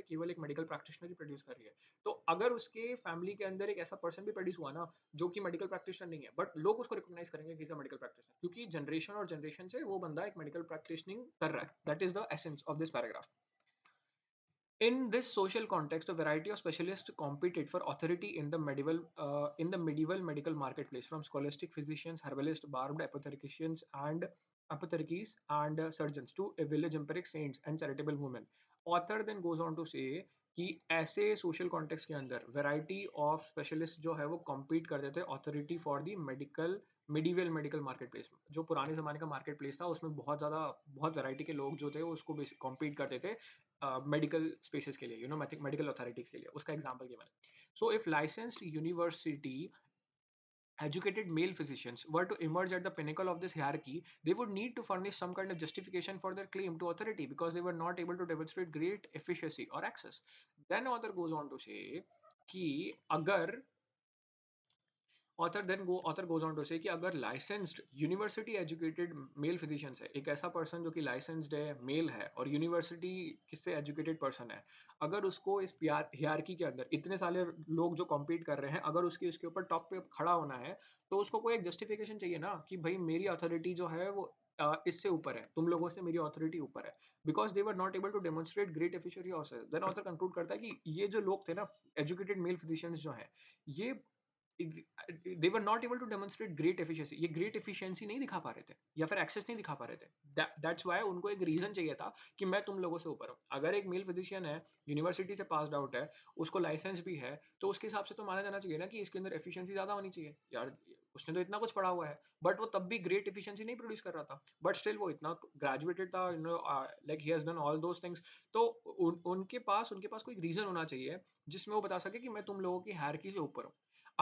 केवल एक मेडिकल प्रैक्टिशनर ही प्रोड्यूस कर रही है, तो अगर उसके फैमिली के अंदर एक ऐसा पर्सन भी प्रोड्यूस हुआ ना जो कि मेडिकल प्रैक्टिशनर नहीं है, बट लोग उसको रिकॉग्नाइज करेंगे कि मेडिकल प्रैक्टिशनर, क्योंकि जनरेशन और जनरेशन से वो बंदा एक मेडिकल प्रैक्टिशनिंग कर रहा है। That is the essence of this paragraph. In this social context, a variety of specialists competed for authority in the medieval medical marketplace, from scholastic physicians, herbalists, barbed apothecaries, and surgeons to village empiric saints and charitable women. Author then goes on to say कि ऐसे social context के अंदर variety of specialist जो है वो compete करते थे authority for the medieval medical market place. जो पुराने ज़माने का मार्केट प्लेस था उसमें बहुत वैरायटी के लोग जो थे वो उसको कॉम्पीट करते थे मेडिकल स्पेसेस के लिए, मेडिकल अथॉरिटीज के लिए। उसका एग्जाम्पल ये मैंने, so if licensed university educated male physicians were to emerge at the pinnacle of this hierarchy, they would need to furnish some kind of justification for their claim to authority because they were not able to demonstrate great efficacy or access. Then author goes on to say कि अगर author goes on to say कि अगर licensed university educated male physicians है, एक ऐसा person जो कि licensed है, मेल है और यूनिवर्सिटी किससे एजुकेटेड पर्सन है, अगर उसको इस हियरार्की के अंदर इतने सारे लोग जो कॉम्पीट कर रहे हैं, अगर उसके ऊपर टॉप पे खड़ा होना है, तो उसको कोई एक जस्टिफिकेशन चाहिए ना कि भाई मेरी अथॉरिटी जो है वो इससे ऊपर है, तुम लोगों से मेरी अथॉरिटी ऊपर है, because they were not able to demonstrate great efficiency of self. Then author conclude करता है कि ये जो लोग थे ना, एजुकेटेड मेल फिजिशियंस जो है, ये they were not able to demonstrate great efficiency, ये ग्रेट एफिशिएंसी नहीं दिखा पा रहे थे या फिर एक्सेस नहीं दिखा पा रहे थे। दैट्स वाई उनको एक रीजन चाहिए था कि मैं तुम लोगों से ऊपर हूँ। अगर एक मेल फिजिशियन है, यूनिवर्सिटी से पास आउट है, उसको लाइसेंस भी है, तो उसके हिसाब से तो माना जाना चाहिए ना कि इसके अंदर एफिशिएंसी ज्यादा होनी चाहिए यार, उसने तो इतना कुछ पढ़ा हुआ है। बट वो तब भी ग्रेट एफिशिएंसी नहीं प्रोड्यूस कर रहा था, बट स्टिल वो इतना ग्रेजुएटेड था, like he has done all those things. तो उनके पास कोई रीजन होना चाहिए जिसमें वो बता सके कि मैं तुम लोगों की हायरार्की से ऊपर हूँ।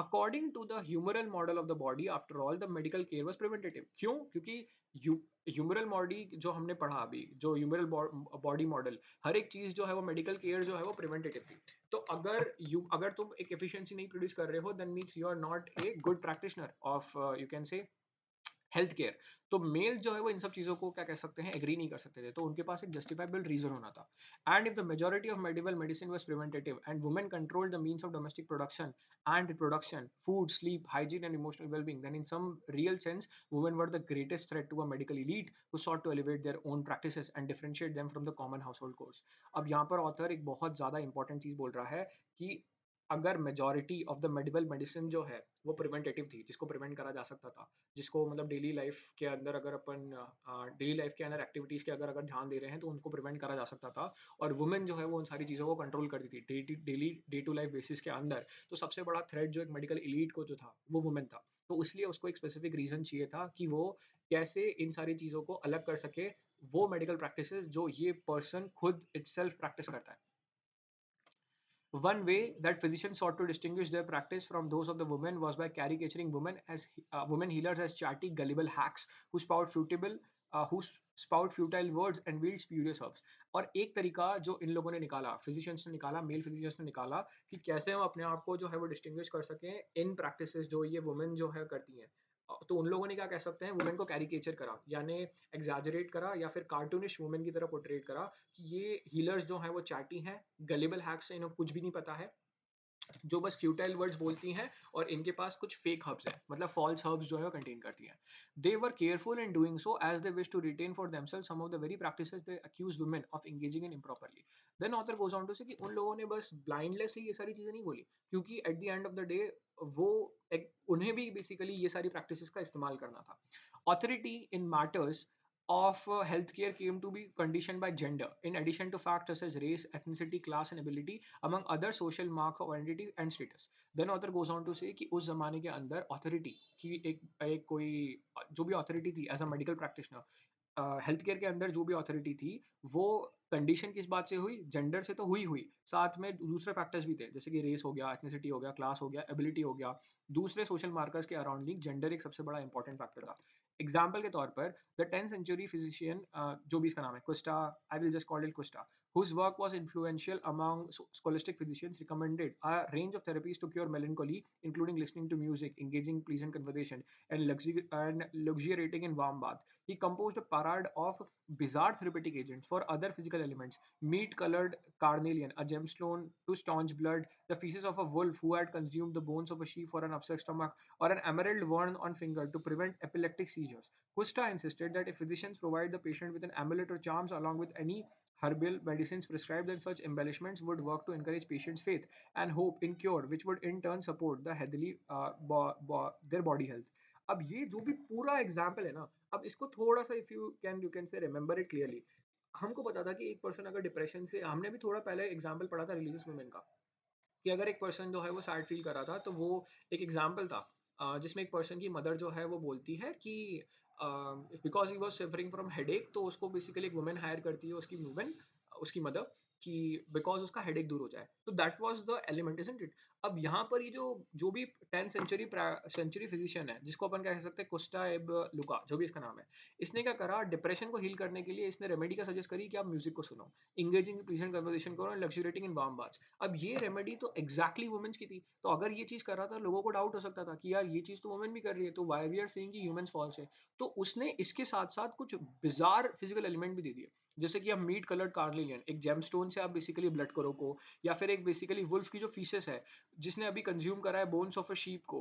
According to the humoral model of the body, after all, the medical care was preventative. क्यों? क्योंकि ह्यूमरल बॉडी जो हमने पढ़ा अभी, जो ह्यूमरल बॉडी मॉडल, हर एक चीज जो है वो मेडिकल केयर जो है वो प्रिवेंटेटिव थी। तो अगर तुम एक एफिशिएंसी नहीं प्रोड्यूस कर रहे हो, then means you are not a good practitioner of you can say health care. तो मेल जो है वो इन सब चीज़ों को क्या कह सकते हैं, एग्री नहीं कर सकते थे, तो उनके पास एक जस्टिफाइबल रीजन होना था। And if the majority of medical medicine was preventative and women control the means of domestic production and reproduction, food, sleep, hygiene and emotional well-being, then in some real sense women were the greatest threat to a medical elite who sought to elevate their own practices and differentiate them from the common household codes. अब यहाँ पर author एक बहुत ज़्यादा important चीज़ बोल रहा है कि अगर majority of the medical medicine जो है वो प्रिवेंटेटिव थी, जिसको प्रिवेंट करा जा सकता था, जिसको मतलब डेली लाइफ के अंदर अगर अपन डेली लाइफ के अंदर एक्टिविटीज़ के अगर ध्यान दे रहे हैं तो उनको प्रिवेंट करा जा सकता था, और वुमेन जो है वो उन सारी चीज़ों को कंट्रोल करती थी daily day to life basis के अंदर, तो सबसे बड़ा थ्रेट जो एक मेडिकल इलीट को जो था वो वुमेन था। तो इसलिए उसको एक स्पेसिफिक रीज़न चाहिए था कि वो कैसे इन सारी चीज़ों को अलग कर सके, वो मेडिकल प्रैक्टिस जो ये पर्सन खुद इटसेल्फ प्रैक्टिस करता है। One way that physicians sought to distinguish their practice from those of the women was by caricaturing women healers as chatty, gullible hacks who spout futile words and wield spurious herbs. और एक तरीका जो इन लोगों ने निकाला, physicians ने निकाला, mail physicians ने निकाला, कि कैसे हम अपने आप को जो है वो डिस्टिंग्विश कर सकें इन प्रैक्टिसेस जो ये वुमेन जो है करती हैं। तो उन लोगों ने क्या कह सकते हैं, वुमेन को कैरिकेचर करा, यानी एग्जैजरेट करा या फिर कार्टूनिश वुमेन की तरह पोर्ट्रेट करा कि ये हीलर्स जो हैं वो चैटी हैं, गलेबल हैक्स हैं, इन्हें कुछ भी नहीं पता है, जो बस फ्यूटाइल वर्ड्स बोलती हैं और इनके पास कुछ फेक हब्स हैं, मतलब फॉल्स हब्स जो है वो कंटेन करती हैं. They were careful in doing so as they wish to retain for themselves some of the very practices they accuse women of engaging in improperly. Then author goes on to say कि उन लोगों ने बस ब्लाइंडलेसली ये सारी चीजें नहीं बोली, क्योंकि at the end of the day वो उन्हें भी बेसिकली ये सारी प्रैक्टिसेस का इस्तेमाल करना था. Authority in matters of healthcare came to be conditioned by gender, in addition to factors such as race, ethnicity, class, and ability, among other social marks of identity and status. Then author goes on to say कि उस जमाने के अंदर authority की एक कोई जो भी authority थी as a medical practitioner, health care के अंदर जो भी अथॉरिटी थी, वो कंडीशन किस बात से हुई, जेंडर से तो हुई हुई, साथ में दूसरे फैक्टर्स भी थे, जैसे कि रेस हो गया, एथनिसिटी हो गया, क्लास हो गया, एबिलिटी हो गया, दूसरे सोशल मार्कर्स के अराउंड जेंडर एक सबसे बड़ा इंपॉर्टेंट फैक्टर था. एग्जाम्पल के तौर पर द 10th सेंचुरी फिजिशियन, जो भी इसका नाम है, Qusta, I will just call it Qusta, whose work was influential among scholastic physicians, recommended a range of therapies to cure melancholy, including listening to music, engaging pleasant conversation, and luxuriating in warm bath. He composed a parade of bizarre therapeutic agents for other physical elements: meat colored carnelian, a gemstone to staunch blood, the feces of a wolf who had consumed the bones of a sheep for an upset stomach, or an emerald worn on finger to prevent epileptic seizures. Kusta insisted that if physicians provide the patient with an amulet or charms along with any herbal medicines prescribed, then such embellishments would work to encourage patients' faith and hope in cure, which would in turn support the healthy their body health. अब ये जो भी पूरा example है ना, अब इसको थोड़ा सा इफ यू कैन से रिमेंबर इट क्लियरली. हमको पता था कि एक पर्सन अगर डिप्रेशन से, हमने भी थोड़ा पहले एग्जाम्पल पढ़ा था रिलीजियस वुमेन का, कि अगर एक पर्सन जो है वो सैड फील कर रहा था, तो वो एक एग्जाम्पल था, जिसमें एक पर्सन की मदर जो है वो बोलती है कि because he was suffering from headache, तो उसको बेसिकली एक वुमेन हायर करती है, उसकी वुमेन, उसकी मदर, कि बिकॉज उसका हेडेक दूर हो जाए. तो that was the element, isn't it? अब यहाँ पर ये जो जो भी 10th सेंचुरी फिजिशियन है, जिसको अपन कह सकते हैं कोस्टा एब लुका, जो भी इसका नाम है, इसने क्या करा, डिप्रेशन को हील करने के लिए इसने रेमेडी का सजेस्ट करी कि आप म्यूजिक को सुनो, इंगेजिंग प्लीजेंट कन्वर्सेशन करो, लग्जरेटिंग इन वार्म बाथ्स. अब ये रेमेडी तो एग्जैक्टली वुमेन्स की थी, तो अगर ये चीज कर रहा था, लोगों को डाउट हो सकता था कि यार ये चीज तो वुमेन भी कर रही है, तो वाई वी आर सेइंग कि ह्यूमंस फॉल्स है. तो उसने इसके साथ साथ कुछ बिजार फिजिकल एलिमेंट भी दे दिए, जैसे कि अब मीट कलर्ड कार्लियन, एक जेमस्टोन से आप बेसिकली ब्लड करो को, या फिर एक बेसिकली वुल्फ की जो फीसेस है, जिसने अभी कंज्यूम करा है बोन्स ऑफ अ शीप को,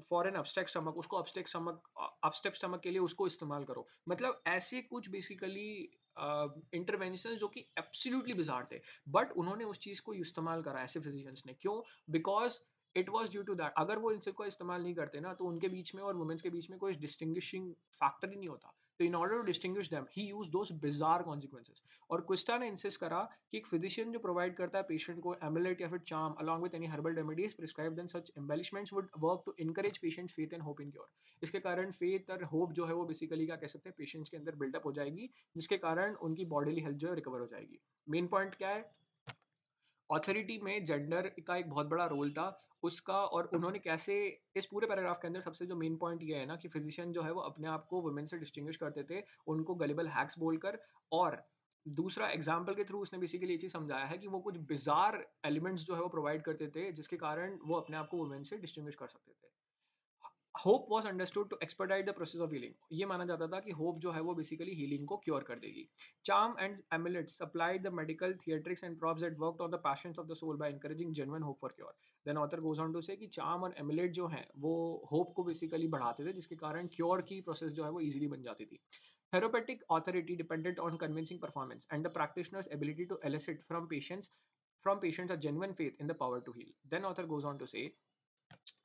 फॉर एन अपस्टेक स्टमक, उसको अपस्टेक स्टमक के लिए उसको इस्तेमाल करो. मतलब ऐसे कुछ बेसिकली इंटरवेंशन जो कि एब्सोल्युटली बिजार थे, बट उन्होंने उस चीज को इस्तेमाल करा ऐसे फिजिशियंस ने, क्यों? Because it was due to that. अगर वो इन सबको इस्तेमाल नहीं करते ना, तो उनके बीच में और वुमेन्स के बीच में कोई डिस्टिंग्विशिंग फैक्टर ही नहीं होता. तो in order to distinguish them, he use those bizarre consequences. और क्विस्टा ने इंसिस्ट करा कि एक फिजिशियन जो प्रोवाइड करता है पेशेंट को एमुलेट या फिर charm along with any herbal remedies prescribe, then such embellishments would work to encourage patients faith and hope in cure. इसके कारण फेथ और होप जो है वो बेसिकली क्या कह सकते हैं, पेशेंट्स के अंदर बिल्डअप हो जाएगी, जिसके कारण उनकी बॉडीली हेल्थ जो है रिकवर हो जाएगी. मेन पॉइंट क्या है, ऑथोरिटी में जेंडर का एक बहुत बड़ा रोल था उसका, और उन्होंने कैसे, इस पूरे पैराग्राफ के अंदर सबसे जो मेन पॉइंट ये है ना, कि फिजिशियन जो है वो अपने आप को वुमेन से डिस्टिंग्विश करते थे, उनको गलिबल हैक्स बोलकर. और दूसरा एग्जाम्पल के थ्रू उसने बेसिकली ये चीज समझाया है कि वो कुछ बिजार एलिमेंट्स जो है वो प्रोवाइड करते थे, जिसके कारण वो अपने आप को वुमेन से डिस्टिंग्विश कर सकते थे. Hope was understood to expedite the process of healing. ये माना जाता था कि होप जो है वो बेसिकली हीलिंग को क्योर कर देगी. Charm and amulets supplied the medical theatrics and props that worked on the passions of the soul by encouraging genuine hope for cure. Then author goes on to say कि charm और emulate जो हैं वो hope को basically बढ़ाते थे, जिसके कारण क्योर की प्रोसेस जो है वो इजीली बन जाती थी. Therapeutic authority depended on convincing performance and the practitioner's ability to elicit from patients a genuine faith in the power to heal. Then author goes on to say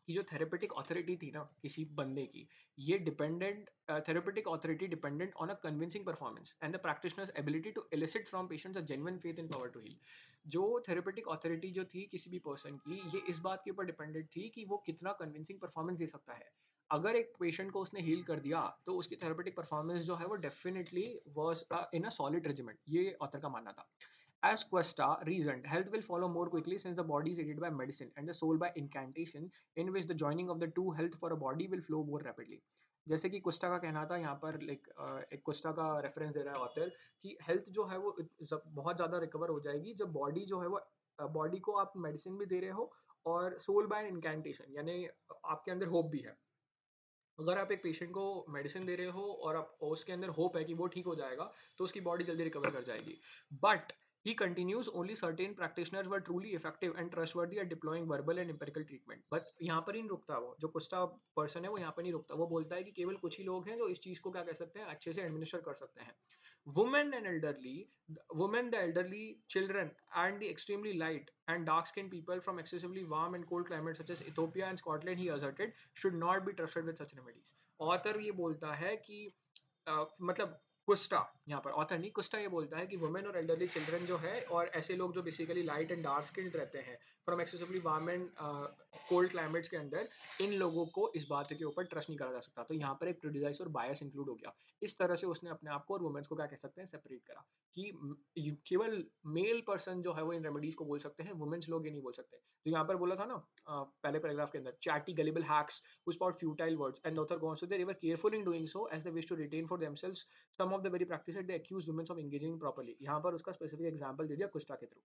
कि जो therapeutic authority थी ना किसी बंदे की, ये dependent therapeutic authority dependent on a convincing performance and the practitioner's ability to elicit from patients a genuine faith in power to heal. जो therapeutic authority जो थी किसी भी पर्सन की, ये इस बात के ऊपर डिपेंडेंट थी कि वो कितना कन्विंसिंग परफॉर्मेंस दे सकता है. अगर एक पेशेंट को उसने हील कर दिया, तो उसकी थेरेपेटिक परफॉर्मेंस जो है वो definitely was in a solid regiment, ये ऑथर का मानना था. As Questa reasoned, health will follow more quickly since the body is aided by medicine and the soul by incantation, in which the joining of the two health for a body will flow more rapidly. जैसे कि कुस्टा का कहना था यहाँ पर, like एक कुस्टा का reference दे रहा है ऑथर, कि हेल्थ जो है वो बहुत ज़्यादा रिकवर हो जाएगी जब बॉडी जो है वो, बॉडी को आप मेडिसिन भी दे रहे हो, और सोल बाय इनकैंटेशन, यानी आपके अंदर होप भी है. अगर आप एक पेशेंट को मेडिसिन दे रहे हो और आप उसके अंदर होप है कि वो ठीक हो जाएगा, तो उसकी बॉडी जल्दी रिकवर कर जाएगी. But He continues, only certain practitioners were truly effective and trustworthy at deploying verbal and empirical treatment. But यहाँ पर ही नहीं रुकता, वो जो कुस्ता पर्सन है वो यहाँ पर नहीं रुकता, वो बोलता है कि केवल कुछ ही लोग हैं जो इस चीज को क्या कह सकते हैं, अच्छे से एडमिनिस्टर कर सकते हैं. Women and elderly, women, the elderly, children, and the extremely light and dark-skinned people from excessively warm and cold climates such as Ethiopia and Scotland, he asserted, should not be trusted with such remedies. Author ये बोलता है कि मतलब कुस्टा, यहाँ पर author नहीं, कुस्टा ये बोलता है कि वुमेन और एल्डरली चिल्ड्रन जो है और ऐसे लोग जो basically light and dark skinned रहते हैं from excessively warm and cold climates के अंदर, इन लोगों को इस बात के ऊपर ट्रस्ट नहीं करा जा सकता. तो यहाँ पर एक प्रेजुडिस और बायस इंक्लूड हो गया. इस तरह से उसने अपने आप को और वुमेन्स को क्या कह सकते हैं, सेपरेट करा कि केवल मेल पर्सन जो है वो इन रेमेडीज को बोल सकते हैं, वुमेन्स लोग ये नहीं बोल सकते. तो यहाँ पर बोला था ना पहले पैराग्राफ के अंदर, chatty gullible hacks who spout futile words, and the author goes on to say they were careful in doing so as they wish to retain for themselves some of the very practices they accuse women of engaging properly. यहाँ पर उसका specific example दे दिया कुस्टा के through.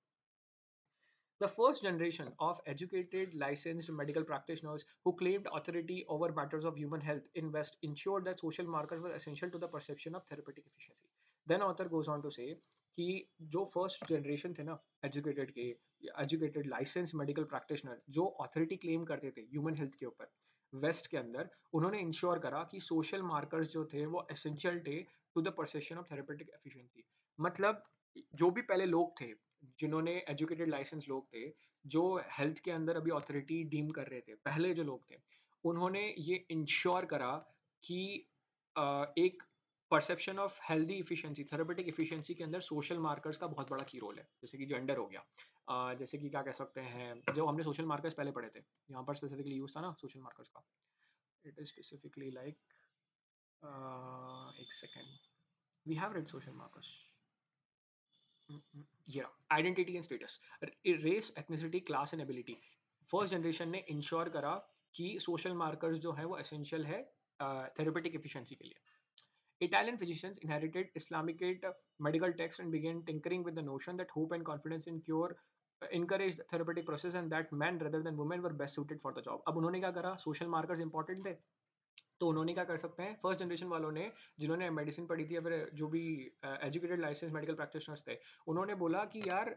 The first generation of educated, licensed medical practitioners who claimed authority over matters of human health in West ensured that social markers were essential to the perception of therapeutic efficiency. Then author goes on to say कि जो first generation थे ना educated के, educated licence medical practitioner जो authority claim करते थे human health के ऊपर वेस्ट के अंदर, उन्होंने इंश्योर करा कि सोशल मार्कर्स जो थे वो एसेंशियल थे to the perception of therapeutic efficiency. मतलब जो भी पहले लोग थे, जिन्होंने एजुकेटेड लाइसेंस लोग थे, जो हेल्थ के अंदर अभी अथॉरिटी डीम कर रहे थे, पहले जो लोग थे, उन्होंने ये इंश्योर करा कि एक perception of healthy efficiency, therapeutic efficiency के अंदर सोशल मार्कर्स का बहुत बड़ा की रोल है. जैसे कि जेंडर हो गया, जैसे कि क्या कह सकते हैं, जो हमने सोशल मार्कर्स पहले पढ़े थे, यहाँ पर स्पेसिफिकली यूज था ना सोशल मार्कर्स का. इट इज स्पेसिफिकली लाइक, एक second, we have read social markers. Yeah, identity and status, race, ethnicity, class and ability. First generation ने इंश्योर करा कि सोशल मार्कर्स जो है वो एसेंशियल है थेरेपेटिक एफिशिएंसी के लिए. Italian physicians inherited Islamicate medical texts and began tinkering with the notion that hope and confidence in cure encouraged the therapeutic process and that men rather than women were best suited for the job. अब उन्होंने क्या करा, social markers important थे, तो उन्होंने क्या कर सकते हैं, फर्स्ट जनरेशन वालों ने, जिन्होंने मेडिसिन पढ़ी थी या फिर जो भी एजुकेटेड लाइसेंस मेडिकल प्रैक्टिशनर्स थे, उन्होंने बोला कि यार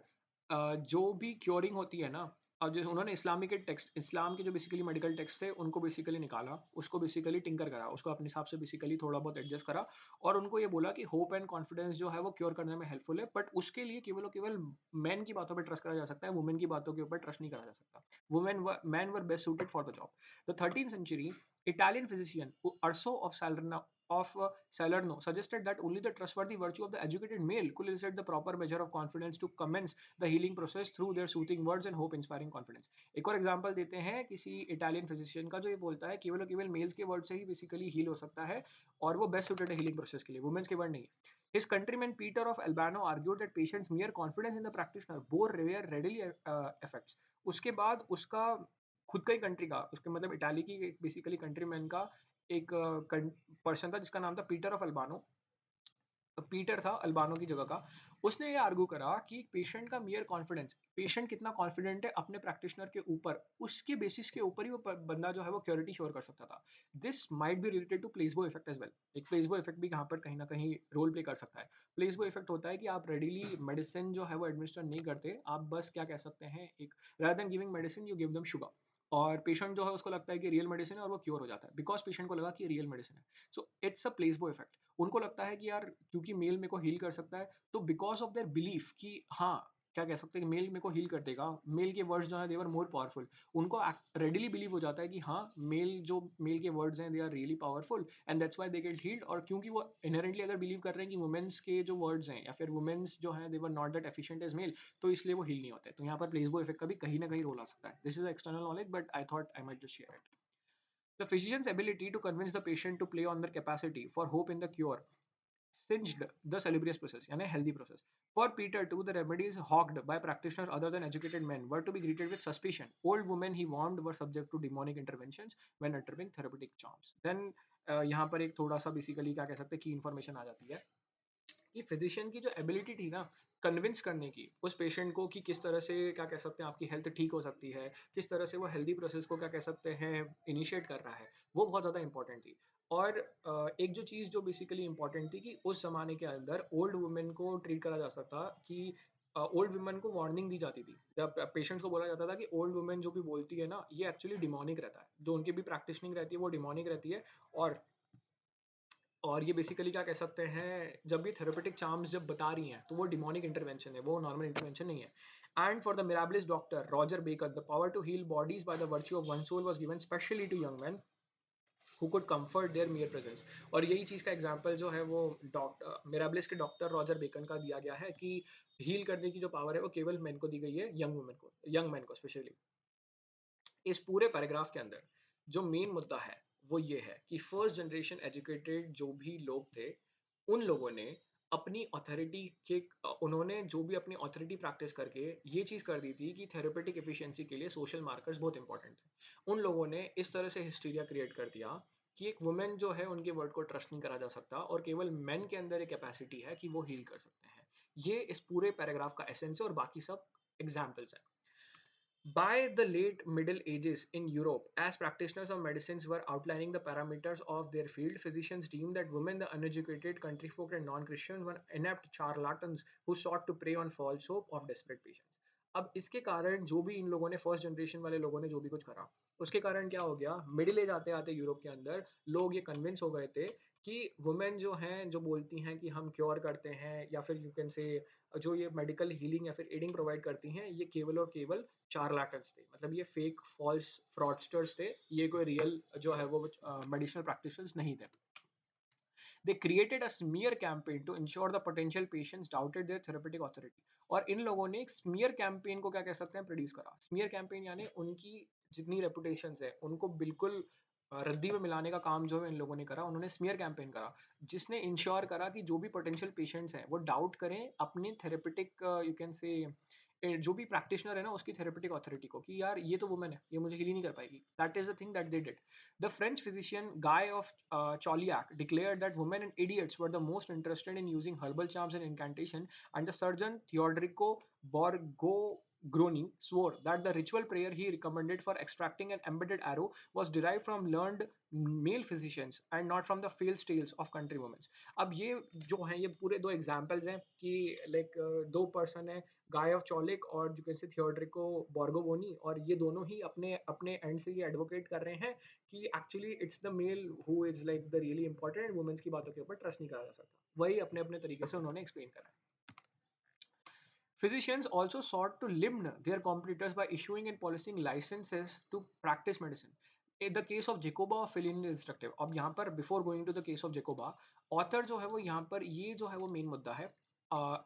जो भी क्योरिंग होती है ना, और जो उन्होंने इस्लामिक टेक्स्ट, इस्लाम के जो बेसिकली मेडिकल टेक्स्ट थे उनको बेसिकली निकाला, उसको बेसिकली टिंकर करा, उसको अपने हिसाब से बेसिकली थोड़ा बहुत एडजस्ट करा, और उनको ये बोला कि होप एंड कॉन्फिडेंस जो है वो क्योर करने में हेल्पफुल है, बट उसके लिए केवल और केवल मैन की बातों पर ट्रस्ट करा जा सकता है, वुमेन की बातों के ऊपर ट्रस्ट नहीं करा जा सकता. Women man were best suited for the job. The 13th century Italian physician Urso Salerno suggested that only the trustworthy virtue of the educated male could elicit the proper measure of confidence to commence the healing process through their soothing words and hope inspiring confidence. एक और example देते हैं किसी Italian physician का, जो ये बोलता है केवल और केवल मेल्स के वर्ड से ही बेसिकली हील हो सकता है और वो बेस्ट सुटेड है हीलिंग प्रोसेस के लिए, वुमेन्स के वर्ड नहीं. His countryman Peter of Albano argued that patients' mere confidence in the practitioner bore rare readily effects. उसके बाद उसका खुद का ही कंट्री का, उसके मतलब इटाली की बेसिकली कंट्रीमैन का एक पर्सन था जिसका नाम था पीटर ऑफ अल्बानो. पीटर था अल्बानो की जगह का. उसने ये आर्गू करा कि पेशेंट का मियर कॉन्फिडेंस, पेशेंट कितना कॉन्फिडेंट है अपने प्रैक्टिशनर के ऊपर, उसके बेसिस के ऊपर ही वो बंदा जो है वो क्योरिटी श्योर कर सकता था. This might be related to placebo effect as well. एक प्लेसबो इफेक्ट भी यहाँ पर कहीं ना कहीं रोल प्ले कर सकता है. प्लेसबो इफेक्ट होता है कि आप रेडिली मेडिसिन जो है वो एडमिनिस्टर नहीं करते, आप बस क्या कह सकते हैं, एक rather than giving medicine you give them sugar, और पेशेंट जो है उसको लगता है कि रियल मेडिसिन है और वो क्योर हो जाता है बिकॉज पेशेंट को लगा कि रियल मेडिसिन है. So it's a placebo effect. उनको लगता है कि यार क्योंकि मेल मेरे को हील कर सकता है, तो बिकॉज ऑफ देयर बिलीफ कि हाँ, क्या कह सकते हैं कि मेल मेरे को हील कर देगा, मेल के वर्ड्स जो है दे वर मोर पावरफुल, उनको रेडिली बिलीव हो जाता है कि हाँ, मेल के वर्ड्स हैं they are really powerful and that's why they get healed. और क्योंकि वो इनहेरेंटली अगर बिलीव कर रहे हैं कि वुमेन्स के जो वर्ड्स हैं या फिर वुमेन्स जो हैं they were not that efficient as male, तो इसलिए वो हील नहीं होते. तो यहाँ पर प्लेसबो इफेक्ट का भी कहीं ना कहीं रोल आ सकता है. This is external knowledge but I thought I might just share it. The physician's ability to convince the patient to play on their capacity for hope in the cure singed the salubrious process, यानी healthy process. For Peter too, the remedies hawked by practitioners other than educated men were to be greeted with suspicion. Old women, he warned, were subject to demonic interventions when uttering therapeutic charms. Then यहाँ पर एक थोड़ा सा basically क्या कह सकते हैं की इन्फॉर्मेशन आ जाती है कि फिजिशियन की जो एबिलिटी थी ना कन्विंस करने की उस पेशेंट को कि किस तरह से क्या कह सकते हैं आपकी हेल्थ ठीक हो सकती है, किस तरह से वो हेल्दी प्रोसेस को क्या कह सकते हैं इनिशिएट कर रहा है, वो बहुत ज़्यादा इंपॉर्टेंट थी. और एक जो चीज़ जो बेसिकली इंपॉर्टेंट थी कि उस ज़माने के अंदर ओल्ड वुमेन को ट्रीट करा जा सकता कि ओल्ड वुमन को वार्निंग दी जाती थी। जब पेशेंट्स को बोला जाता था कि ओल्ड वुमन जो भी बोलती है ना, ये एक्चुअली डिमोनिक रहता है। जो उनकी भी प्रैक्टिशनिंग रहती है, वो डिमोनिक रहती है। और और ये बेसिकली क्या कह सकते हैं, जब ये थेरेपेटिक चार्म्स जब बता रही हैं, तो वो डिमोनिक इंटरवेंशन है, वो नॉर्मल इंटरवेंशन नहीं है। And for the mirabilis doctor Roger Bacon, the power to heal bodies by the virtue of one soul was given specially to young men who could comfort their mere presence. और यही चीज़ का example जो है वो doctor मिराबलिस के doctor Roger bacon का दिया गया है कि हील करने की जो पावर है वो केवल मेन को दी गई है, यंग वुमेन को, यंग मैन को स्पेशली। इस पूरे पैराग्राफ के अंदर जो मेन मुद्दा है वो ये है कि फर्स्ट जनरेशन एजुकेटेड जो भी लोग थे, उन लोगों ने अपनी अथॉरिटी के उन्होंने जो भी अपनी अथॉरिटी प्रैक्टिस करके ये चीज़ कर दी थी कि थेरेपेटिक एफिशिएंसी के लिए सोशल मार्कर्स बहुत इंपॉर्टेंट थे। उन लोगों ने इस तरह से हिस्टीरिया क्रिएट कर दिया कि एक वुमेन जो है उनके वर्ड को ट्रस्ट नहीं करा जा सकता और केवल मेन के अंदर एक कैपेसिटी है कि वो हील कर सकते हैं। ये इस पूरे पैराग्राफ का एसेंस है और बाकी सब एग्जाम्पल्स हैं। By the late Middle Ages in Europe, as practitioners of medicines were outlining the parameters of their field, physicians deemed that women, the uneducated countryfolk, and non-Christians were inept charlatans who sought to prey on false hope of desperate patients. अब इसके कारण जो भी इन लोगों ने first generation वाले लोगों ने जो भी कुछ करा, उसके कारण क्या हो गया, मिडिल एज आते आते यूरोप के अंदर लोग ये कन्विंस हो गए थे कि वुमेन जो हैं जो बोलती हैं कि हम क्योर करते हैं या फिर यू कैन से जो ये मेडिकल हीलिंग या फिर एडिंग प्रोवाइड करती हैं, ये केवल और केवल चार्लाटन्स थे। मतलब ये फेक फॉल्स फ्रॉडस्टर्स थे, ये कोई रियल जो है वो मेडिसिनल प्रैक्टिशनर्स नहीं थे। They created a smear campaign to ensure the potential patients doubted their therapeutic authority. और इन लोगों ने एक स्मीयर कैंपेन को क्या कह सकते हैं, प्रोड्यूस करा। स्मीयर कैंपेन यानी उनकी जितनी रेपुटेशन है उनको बिल्कुल रद्दी में मिलाने का काम जो है इन लोगों ने करा। उन्होंने स्मीयर कैंपेन करा जिसने इंश्योर करा कि जो भी पोटेंशियल पेशेंट्स हैं वो डाउट करें अपने थेरेपेटिक यू कैन से जो भी प्रैक्टिशनर है ना उसकी थेरेपेटिक अथॉरिटी को कि यार ये तो वुमेन है, ये मुझे हील ही नहीं कर पाएगी। That is the thing that they did. The French physician Guy of Chauliac declared that women and idiots were the most interested in using herbal charms and incantation, and the surgeon Theodorico Borgogroni swore that the ritual prayer he recommended for extracting an embedded arrow was derived from learned male physicians and not from the false tales of country women. अब ये जो हैं ये पूरे दो examples हैं कि like दो पर्सन है, गाय ऑफ चौलिक और जो कैसे थियोड्रिको बोर्गोबोनी, और ये दोनों ही अपने अपने एंड से ये एडवोकेट कर रहे हैं कि actually it's the male who is like the really important and women's की बातों के ऊपर ट्रस्ट नहीं करा जा सकता। वही अपने अपने तरीके से उन्होंने एक्सप्लेन करा है। Physicians also sought to limit their competitors by issuing and policing licenses to practice medicine. In the case of Jacoba और Feline instructive, अब यहाँ पर before going to the case of Jacoba, author जो है वो यहाँ पर ये जो है वो मेन मुद्दा है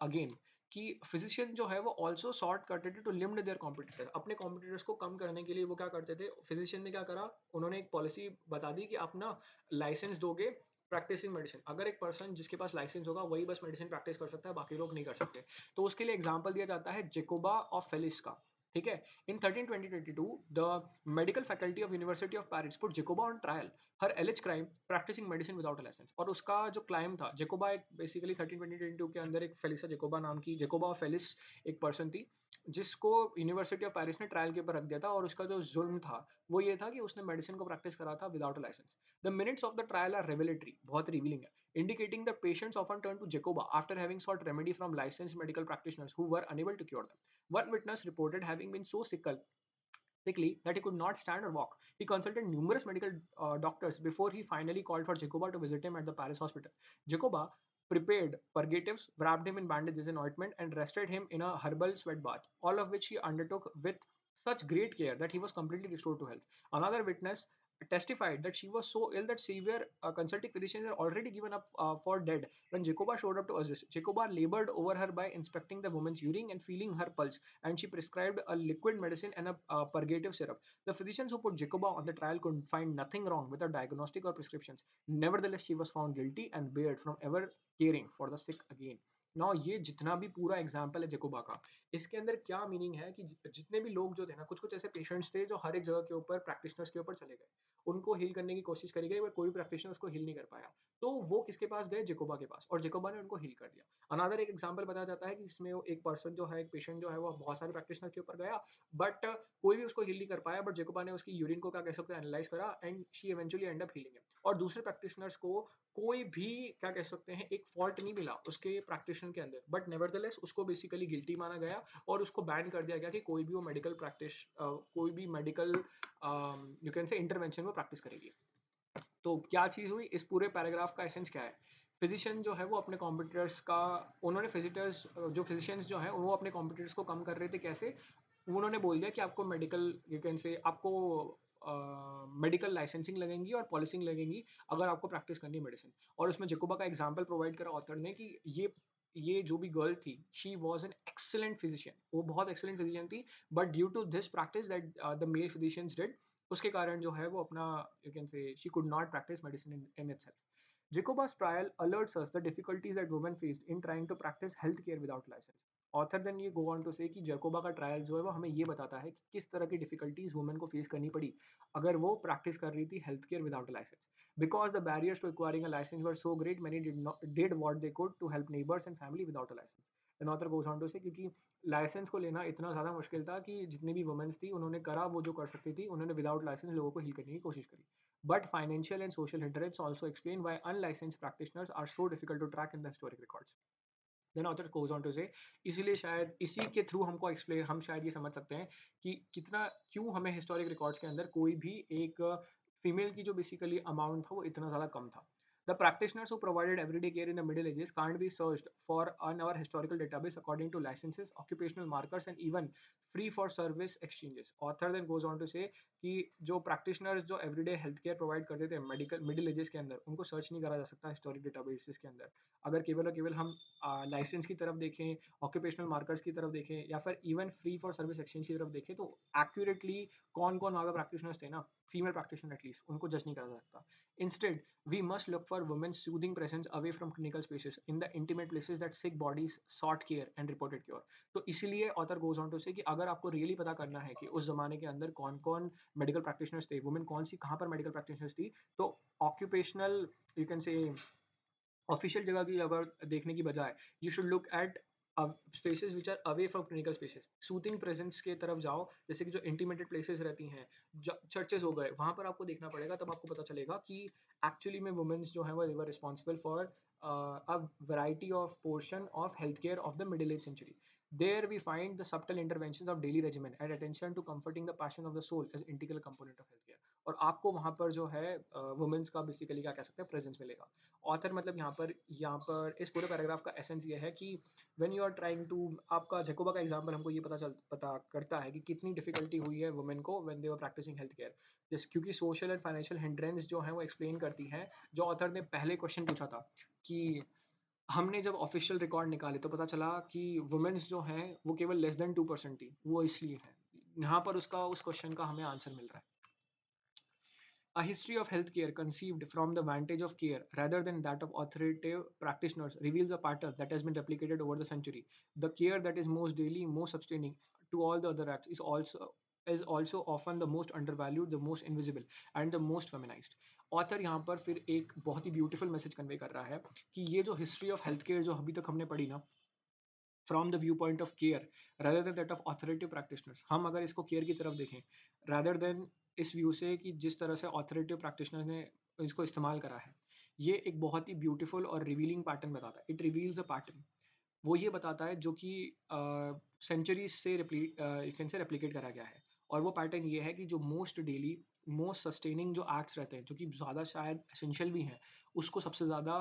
अगेन कि फिजिशियन जो है वो ऑल्सो सॉर्ट करते थे टू लिमिट देयर कॉम्पिटिटर। अपने कॉम्पिटिटर्स को कम करने के लिए वो क्या करते थे, फिजिशियन ने क्या करा, उन्होंने एक पॉलिसी बता दी कि आप ना लाइसेंस दोगे प्रैक्टिसिंग मेडिसिन, अगर एक पर्सन जिसके पास लाइसेंस होगा वही बस मेडिसिन प्रैक्टिस कर सकता है, बाकी लोग नहीं कर सकते। तो उसके लिए एग्जाम्पल दिया जाता है जेकोबा ऑफ फेलिस का। ठीक है, in 1322 the medical faculty of University of Paris put Jacoba on trial her alleged crime practicing medicine without a license. और उसका जो क्लाइम था, जेकोबा एक बेसिकली 1322 के अंदर एक फेलिसा जेकोबा नाम की जेकोबा ऑफ फेलिस एक पर्सन थी जिसको यूनिवर्सिटी ऑफ पेरिस ने ट्रायल के ऊपर रख दिया था, और उसका जो जुल्म था वो ये था कि उसने मेडिसिन को प्रैक्टिस करा था without a licence. The minutes of the trial are revelatory, बहुत रिवीलिंग है, indicating that patients often turn to Jacoba after having sought remedy from licensed medical practitioners who were unable to cure them. One witness reported having been so sickly that he could not stand or walk. He consulted numerous medical doctors before he finally called for Jacoba to visit him at the Paris hospital. Jacoba prepared purgatives, wrapped him in bandages and ointment, and rested him in a herbal sweat bath, all of which he undertook with such great care that he was completely restored to health. Another witness testified that she was so ill that severe consulting physicians had already given up for dead when Jacoba showed up to assist. Jacoba labored over her by inspecting the woman's urine and feeling her pulse, and she prescribed a liquid medicine and a purgative syrup. The physicians who put Jacoba on the trial could find nothing wrong with her diagnostic or prescriptions. Nevertheless, she was found guilty and barred from ever caring for the sick again. ना ये जितना भी पूरा example है जेकोबा का, इसके अंदर क्या मीनिंग है कि जितने भी लोग जो थे ना, कुछ कुछ ऐसे पेशेंट्स थे जो हर एक जगह के ऊपर प्रैक्टिशनर्स के ऊपर चले गए, उनको हील करने की कोशिश करी गई बट कोई प्रैक्टिशनर उसको हील नहीं कर पाया। तो वो किसके पास गए? जेकोबा के पास, और जेकोबा ने उनको हील कर दिया। अनदर एक एग्जांपल बताया जाता है कि जिसमें वो एक पर्सन जो है, एक पेशेंट जो है, वो बहुत सारे प्रैक्टिशनर के ऊपर गया, बट कोई भी उसको हील नहीं कर पाया, बट जेकोबा ने उसकी यूरिन को क्या कह सकते हैं, एनालाइज करा, and she eventually and up healing him. और दूसरे प्रैक्टिशनर्स को कोई भी क्या कह सकते हैं, एक फॉल्ट नहीं मिला उसके प्रैक्टिशनर के अंदर, बट नेवरदलेस उसको बेसिकली गिल्टी माना गया और उसको बैन कर दिया गया कि कोई भी वो मेडिकल प्रैक्टिस कोई भी मेडिकल यू कैन से इंटरवेंशन में प्रैक्टिस करेगी। तो क्या चीज़ हुई, इस पूरे पैराग्राफ का एसेंस क्या है? फिजिशियन जो है वो अपने कॉम्पिटिटर्स का, उन्होंने फिजिटर्स जो फिजिशियंस जो हैं वो अपने कॉम्पिटिटर्स को कम कर रहे थे, कैसे? उन्होंने बोल दिया कि आपको मेडिकल यू कैन से आपको मेडिकल लाइसेंसिंग लगेंगी और पॉलिसिंग लगेंगी अगर आपको प्रैक्टिस करनी है मेडिसिन। और उसमें जेकोबा का एग्जांपल प्रोवाइड करा ऑथर ने कि ये जो भी गर्ल थी, she was an excellent physician, वो बहुत एक्सीलेंट फिजिशियन थी, but due to this practice that the male physicians did, उसके कारण जो है वो अपना you can say she could not practise medicine in itself. Jacobus trial alerts us the difficulties that women faced in trying to practice healthcare without license. Author then ये go on to say कि जैकोबा का trial जो है वो हमें ये बताता है कि किस तरह की डिफिकल्टीज वुमेन को फेस करनी पड़ी अगर वो प्रैक्टिस कर रही थी health care without licence. Because the barriers to acquiring a licence were so great, many did what they could to help neighbours and family without a licence. Then author goes on to say क्योंकि licence को लेना इतना ज़्यादा मुश्किल था कि जितनी भी वुमेन्स थी उन्होंने करा वो जो कर सकती थी, उन्होंने विदाउट लाइसेंस लोगों को हील करने की कोशिश करी। But financial and social hindrance also explain why unlicensed practitioners are so difficult to track in the historic records. Then author goes on to say, इसीलिए शायद इसी के थ्रू हमको एक्सप्लेन हम शायद ये समझ सकते हैं कि कितना क्यों हमें हिस्टोरिक रिकॉर्ड्स के अंदर कोई भी एक फीमेल की जो बेसिकली अमाउंट था वो इतना ज़्यादा कम था। The practitioners who provided everyday care in the Middle Ages can't be searched for on our historical database according to licenses, occupational markers, and even free for service exchanges. Author then goes on to say कि जो practitioners जो everyday health care provide करते थे medical middle ages के अंदर, उनको search नहीं करा जा सकता हिस्टोरिक डेटाबेसिस के अंदर। अगर केवल और केवल हम लाइसेंस की तरफ देखें, ऑक्यूपेशनल मार्कर्स की तरफ देखें, या फिर even free for service exchange की तरफ देखें, तो एक्यूरेटली कौन कौन वहाँ पे प्रैक्टिशनर्स थे ना, फीमेल प्रैक्टिशनर एटलीस्ट, उनको जज नहीं करा जा सकता। Instead, we must look for women's soothing presence away from clinical spaces in the intimate places that sick bodies sought care and reported cure. तो इसीलिए author goes on to say कि अगर आपको रियली पता करना है कि उस जमाने के अंदर कौन कौन मेडिकल प्रैक्टिशनर्स थे, वुमेन कौन सी कहाँ पर मेडिकल प्रैक्टिशनर्स थी, तो occupational you can say official जगह की अगर देखने की बजाय you should look at spaces which are away from clinical spaces, soothing presence के तरफ जाओ, जैसे कि जो इंटीमेटेड प्लेसेस रहती हैं, चर्चेस हो गए, वहाँ पर आपको देखना पड़ेगा, तब आपको पता चलेगा कि एक्चुअली में वुमेन्स जो है वो वर responsible for a variety of portion of healthcare of the middle age century. There we find the subtle interventions of daily regimen and attention to comforting the passion of the soul as integral component of healthcare. और आपको वहाँ पर जो है women's का basically क्या कह सकते हैं प्रेजेंस मिलेगा। ऑथर मतलब यहाँ पर इस पूरे पैराग्राफ का एसेंस ये है कि when you are trying to, आपका जैकोबा का एग्जांपल हमको ये पता करता है कि कितनी डिफिकल्टी हुई है वुमेन को when they were practising health care, जिस क्योंकि सोशल एंड फाइनेंशियल हिंड्रेंस जो है वो एक्सप्लेन करती हैं। जो ऑथर ने पहले क्वेश्चन पूछा था कि हमने जब ऑफिशियल रिकॉर्ड निकाले तो पता चला कि वुमेन्स जो हैं वो केवल लेस देन 2% थी, वो इसलिए है। यहाँ पर उसका उस क्वेश्चन का हमें आंसर मिल रहा है। A history of healthcare conceived from the vantage of care rather than that of authoritative practitioners reveals a pattern that has been replicated over the century. The care that is most daily, most sustaining to all the other acts is also often the most undervalued, the most invisible, and the most feminized. Author यहाँ पर फिर एक बहुत ही beautiful message convey कर रहा है कि ये जो हिस्ट्री ऑफ हेल्थ केयर जो अभी तक हमने पढ़ी ना, from the view point of care rather than that of authoritative practitioners, हम अगर इसको केयर की तरफ देखें rather than इस व्यू से कि जिस तरह से ऑथोरेटिव प्रैक्टिशनर ने इसको इस्तेमाल करा है, ये एक बहुत ही ब्यूटीफुल और रिवीलिंग पैटर्न बताता है। इट रिवील्स अ पैटर्न, वो ये बताता है जो कि सेंचुरीज से रेप्लिकेट करा गया है। और वो पैटर्न ये है कि जो मोस्ट डेली मोस्ट सस्टेनिंग जो एक्ट्स रहते हैं, जो कि ज़्यादा शायद एसेंशियल भी हैं, उसको सबसे ज़्यादा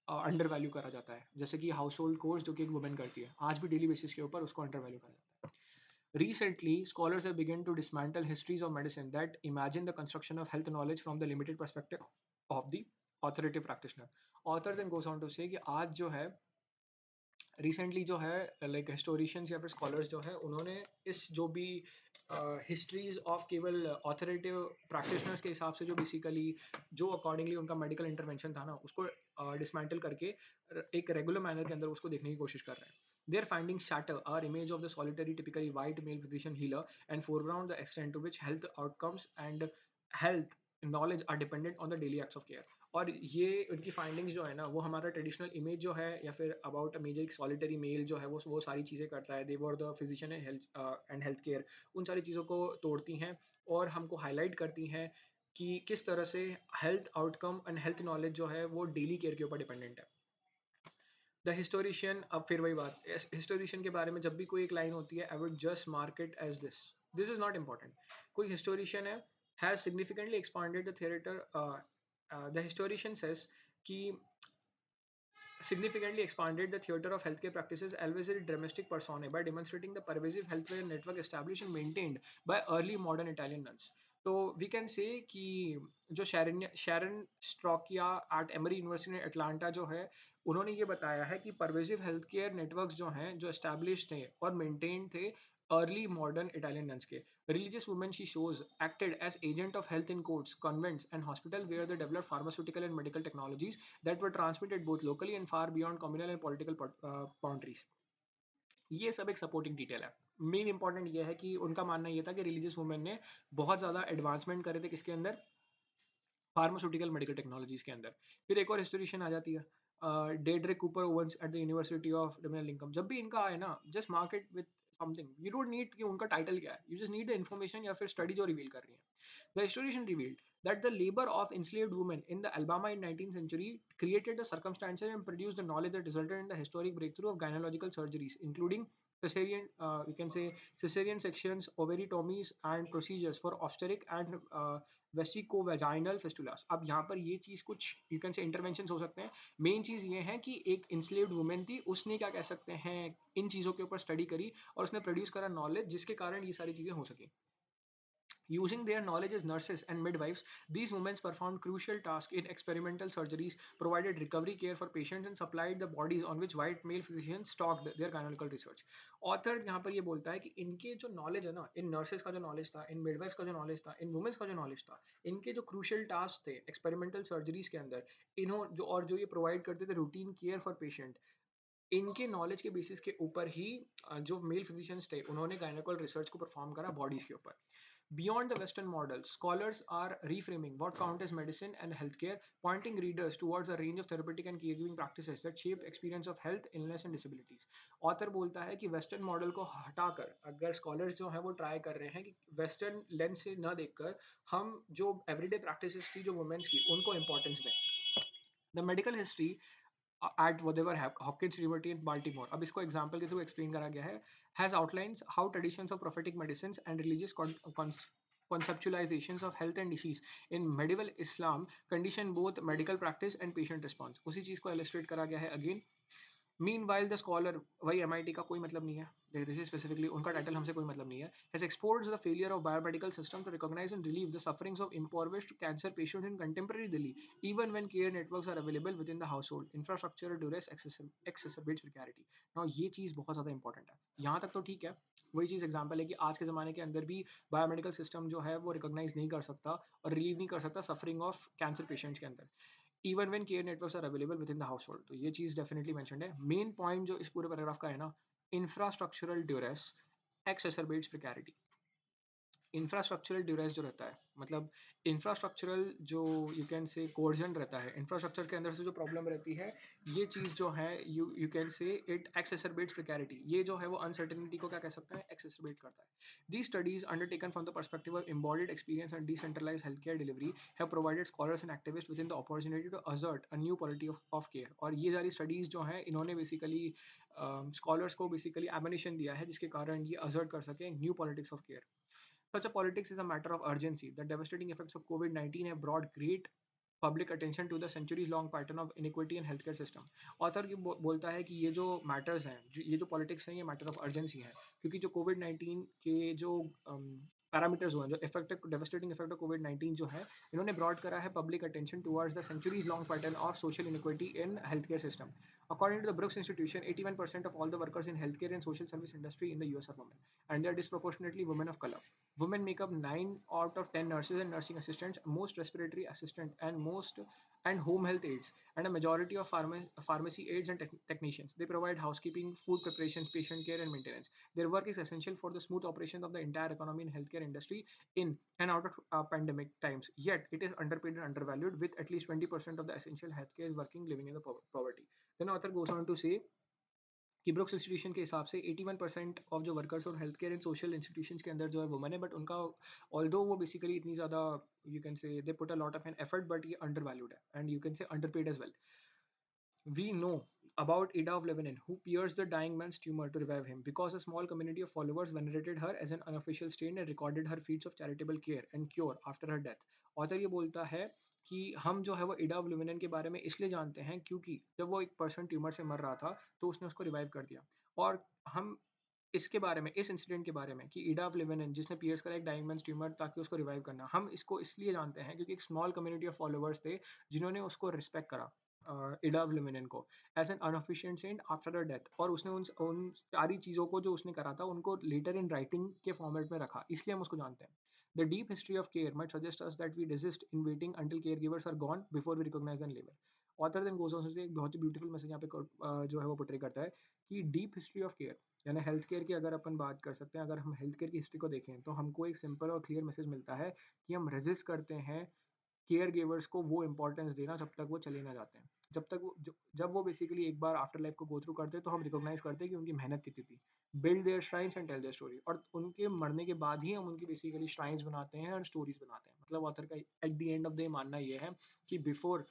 अंडर वैल्यू करा जाता है। जैसे कि हाउस होल्ड कोर्स जो कि एक वुमेन करती है, आज भी डेली बेसिस के ऊपर उसको अंडर वैल्यू करा जाता है। Recently, scholars have begun to dismantle histories of medicine that imagine the construction of health knowledge from the limited perspective of the authoritative practitioner. Author then goes on to say कि आज जो है recently जो है like हिस्टोरिशियंस या फिर scholars जो है उन्होंने इस जो भी हिस्ट्रीज ऑफ केवल ऑथोरेटिव प्रैक्टिशनर्स के हिसाब से जो बेसिकली जो अकॉर्डिंगली उनका मेडिकल इंटरवेंशन था ना, उसको डिसमेंटल करके एक रेगुलर मैनर के अंदर उसको देखने की कोशिश कर रहे हैं। Their findings shatter our image of the solitary, typically white male physician healer and foreground the extent to which health outcomes and health knowledge are dependent on the daily acts of care. और ये उनकी findings जो है ना, वो हमारा traditional image जो है या फिर about a major solitary male जो है वो सारी चीज़ें करता है। They were the physician and health care, उन सारी चीज़ों को तोड़ती हैं और हमको हाईलाइट करती हैं कि किस तरह से health outcome and health knowledge जो है वो डेली केयर के ऊपर डिपेंडेंट है। द हिस्टोरिशियन, अब फिर वही बात, हिस्टोरिशियन के बारे में जब भी कोई एक लाइन होती है, I would just mark it as this, this is not important. कोई हिस्टोरिशियन है, has significantly expanded the theatre, the historian says कि significantly expanded the theater of healthcare practices Alves's dramatic personae by demonstrating the pervasive healthcare network established and maintained by early modern Italian nuns. तो we can say कि जो Sharon Strocchia at Emory University Atlanta जो है, उन्होंने ये बताया है कि परवेजिव हेल्थ केयर नेटवर्क्स जो हैं जो एस्टैब्लिश थे और मेंटेन थे अर्ली मॉडर्न इटालियन नन्स के। Religious women, she shows, acted as agent of health in courts, convents, and hospitals where they developed pharmaceutical and medical technologies that were transmitted both locally and far beyond communal and political boundaries. ये सब एक supporting detail है। Main important ये है कि उनका मानना ये था कि रिलीजियस वुमेन ने बहुत ज़्यादा एडवांसमेंट करे थे किसके अंदर, फार्मास्यूटिकल मेडिकल टेक्नोलॉजीज के अंदर। फिर एक और हिस्टोरिशियन आ जाती है, Deirdre Cooper Owens at the University of Dominican Lincoln. जब भी इनका आए ना, just mark it with something, you don't need कि उनका टाइटल क्या है, you just need the information या फिर स्टडी जो रिवील कर रही है। The historian revealed that the labor of enslaved women in the Alabama in 19th century created the circumstances and produced the knowledge that resulted in the historic breakthrough of gynecological surgeries, including cesarean, we can say cesarean sections, ovarytomies, and procedures for obstetric and vesicovaginal फिस्टुलास। अब यहाँ पर ये चीज़ कुछ you can से intervention हो सकते हैं। Main चीज़ ये है कि एक इंस्लेव्ड वुमेन थी, उसने क्या कह सकते हैं इन चीज़ों के ऊपर स्टडी करी और उसने प्रोड्यूस करा नॉलेज, जिसके कारण ये सारी चीज़ें हो सकी। Using their knowledge as nurses and midwives, these women performed crucial tasks in experimental surgeries, provided recovery care for patients, and supplied the bodies on which white male physicians stocked their gynecological research. Author यहाँ पर ये बोलता है कि इनके जो knowledge है ना, इन नर्सेज का जो नॉलेज था, इन मिडवाइफ्स का जो नॉलेज था, इन वुमेन्स का जो नॉलेज था, इनके जो क्रूशियल टास्क थे एक्सपेरिमेंटल सर्जरीज के अंदर, इन्हों जो और जो ये प्रोवाइड करते थे रूटीन केयर फॉर पेशेंट, इनके नॉलेज के बेसिस के ऊपर ही जो मेल फिजिशियंस थे उन्होंने गायनेकोल रिसर्च को परफॉर्म करा बॉडीज के ऊपर। Beyond the Western model, scholars are reframing what counts as medicine and healthcare, pointing readers towards a range of therapeutic and caregiving practices that shape experience of health, illness and disabilities. Author बोलता है कि western model को हटाकर अगर scholars जो हैं वो try कर रहे हैं कि वेस्टर्न लेंस से न देखकर हम जो एवरीडे प्रैक्टिसेस थी जो वुमेन्स की उनको इम्पोर्टेंस दें। The medical history at whatever Hopkins University in Baltimore, अब इसको एग्जाम्पल के थ्रू एक्सप्लेन करा गया है, has outlines how traditions of prophetic medicines and religious conceptualizations of health and disease in medieval Islam condition both medical practice and patient response। उसी चीज़ को illustrate करा गया है again। Mean while the scholar, वही MIT का कोई मतलब नहीं है, दिस स्पेसिफिकली उनका टाइटल हमसे कोई मतलब नहीं है, has exports the failure of biomedical system to recognise and relieve the sufferings of impoverished cancer patients in contemporary Delhi, even when care networks are available within the household, infrastructure duress exacerbates precarity। now ये चीज़ बहुत ज़्यादा important है। यहाँ तक तो ठीक है, वही चीज़ एग्जाम्पल है कि आज के ज़माने के अंदर भी बायोमेडिकल सिस्टम जो है वो रिकॉग्नाइज नहीं कर सकता और रिलीव नहीं कर सकता सफरिंग ऑफ कैंसर पेशेंट्स के अंदर, even when care networks are available within the household. तो ये चीज़ डेफिनेटली मेंशन्ड है। मेन पॉइंट जो इस पूरे पैराग्राफ का है ना, infrastructural duress exacerbates precarity. Infrastructural duress जो रहता है, मतलब इंफ्रास्ट्रक्चरल जो यू कैन से कोर्जन रहता है, इंफ्रास्ट्रक्चर के अंदर से जो प्रॉब्लम रहती है, ये चीज़ जो है यू कैन से इट एक्सेसरबेट्स प्रिकैरिटी। ये जो है वो अनसर्टेनिटी को क्या कह सकते हैं, एक्सेसरबेट करता है। These studies undertaken from the perspective of embodied experience and decentralized healthcare delivery have provided scholars and activists within the opportunity to assert a new quality of care। और ये सारी स्टडीज़ जो हैं इन्होंने बेसिकली स्कॉलर्स को basically ammunition दिया है जिसके कारण ये assert कर सकें new politics of care. Such a politics is a matter of urgency. The devastating effects of COVID-19 have brought great public attention to the centuries-long pattern of inequity in healthcare system। Author की बोलता है कि ये जो matters हैं, ये जो politics हैं, ये मैटर ऑफ अर्जेंसी है, क्योंकि जो कोविड-19 के जो पैरामीटर्स हुए हैं, जो इफेक्ट डेवास्टेटिंग इफेक्ट ऑफ कोविड-19 जो है, इन्होंने ब्रॉड करा है public attention towards the centuries long pattern of social inequity in health care system. According to the Brooks Institution, 81% of all the workers in healthcare and social service industry in the US are women, and they are disproportionately women of color. Women make up 9 out of 10 nurses and nursing assistants, most respiratory assistant, and most and home health aides, and a majority of pharmacy aides and technicians. They provide housekeeping, food preparations, patient care, and maintenance. Their work is essential for the smooth operation of the entire economy and healthcare industry in and out of pandemic times. Yet, it is underpaid and undervalued, with at least 20% of the essential healthcare working living in the poverty. Then author goes on to say कि brooks institution के हिसाब से 81% of जो workers और health care and social institutions के अंदर जो है वुमन है, बट उनका ऑल्दो वो बेसिकली इतनी ज़्यादा you can say they put a lot of an effort, but ये अंडर वैल्यूड है and you can say underpaid as well. We know about Ida of Lebanon, who pierced the dying man's tumor to revive him, because a small community of followers venerated her as an unofficial saint and recorded her feats of charitable care and cure after her death. Author ये बोलता है कि हम जो है वो Ida of ल्यूमिनन के बारे में इसलिए जानते हैं क्योंकि जब वो एक पर्सन ट्यूमर से मर रहा था तो उसने उसको रिवाइव कर दिया. और हम इसके बारे में, इस इंसिडेंट के बारे में कि इडा ऑफ लिवेनन जिसने पियर्स करा एक डायमंड ट्यूमर ताकि उसको रिवाइव करना, हम इसको इसलिए जानते हैं क्योंकि एक स्मॉल कम्युनिटी ऑफ फॉलोअर्स थे जिन्होंने उसको रिस्पेक्ट करा, इडा ऑफ लिवेनन को, as an unofficial saint after her death. और उसने उन सारी चीज़ों को जो उसने करा था उनको लेटर इन राइटिंग के फॉर्मेट में रखा, इसलिए हम उसको जानते हैं. The deep history of care might suggest us that we desist in waiting until caregivers are gone before we recognize and labor. Author then goes on to say एक बहुत ही ब्यूटीफुल मैसेज यहाँ पे जो है वो पोर्ट्रे करता है कि डीप हिस्ट्री ऑफ केयर, यानी हेल्थ केयर की अगर अपन बात कर सकते हैं, अगर हम हेल्थ केयर की हिस्ट्री को देखें तो हमको एक सिंपल और क्लियर मैसेज मिलता है कि हम रेजिस्ट करते हैं केयर गिवर्स को वो इंपॉर्टेंस देना जब तक वो चले ना जाते हैं. जब तक वो जब वो बेसिकली एक बार आफ्टर लाइफ को गो थ्रू करते हैं तो हम रिकॉग्नाइज करते हैं कि उनकी मेहनत कितनी थी. Build their shrines and tell their story, और उनके मरने के बाद ही हम उनकी बेसिकली श्राइन्स बनाते हैं और स्टोरीज बनाते हैं. मतलब ऑथर का at the end of the मानना ये है कि before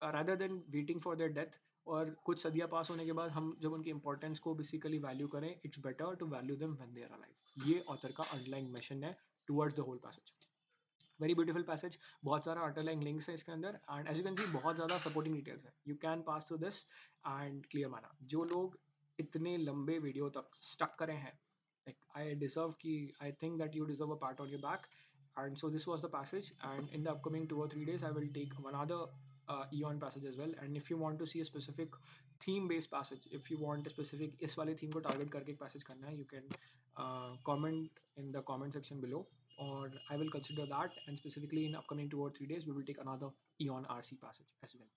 rather than waiting for their death, और कुछ सदियां पास होने के बाद हम जब उनकी इंपॉर्टेंस को बेसिकली वैल्यू करें, it's better to value them when they are alive. ये ऑथर का अंडरलाइंग मिशन है towards the whole passage. Very beautiful passage, बहुत सारा अंडरलाइंग लिंक्स है इसके अंदर, and as you can see बहुत ज़्यादा सपोर्टिंग डिटेल्स है. You can pass through this and clear माना. जो लोग इतने लंबे वीडियो तक स्टक करे हैं, like I deserve ki, I think that you deserve a pat on your back. And so this was the passage, and in the upcoming 2 or 3 days I will take one other eon passage as well. And if you want to see a specific theme based passage, if you want a specific इस वाले theme को target करके एक passage करना है, you can comment in the comment section below, or I will consider that. And specifically in upcoming 2 or 3 days we will take another eon RC passage as well.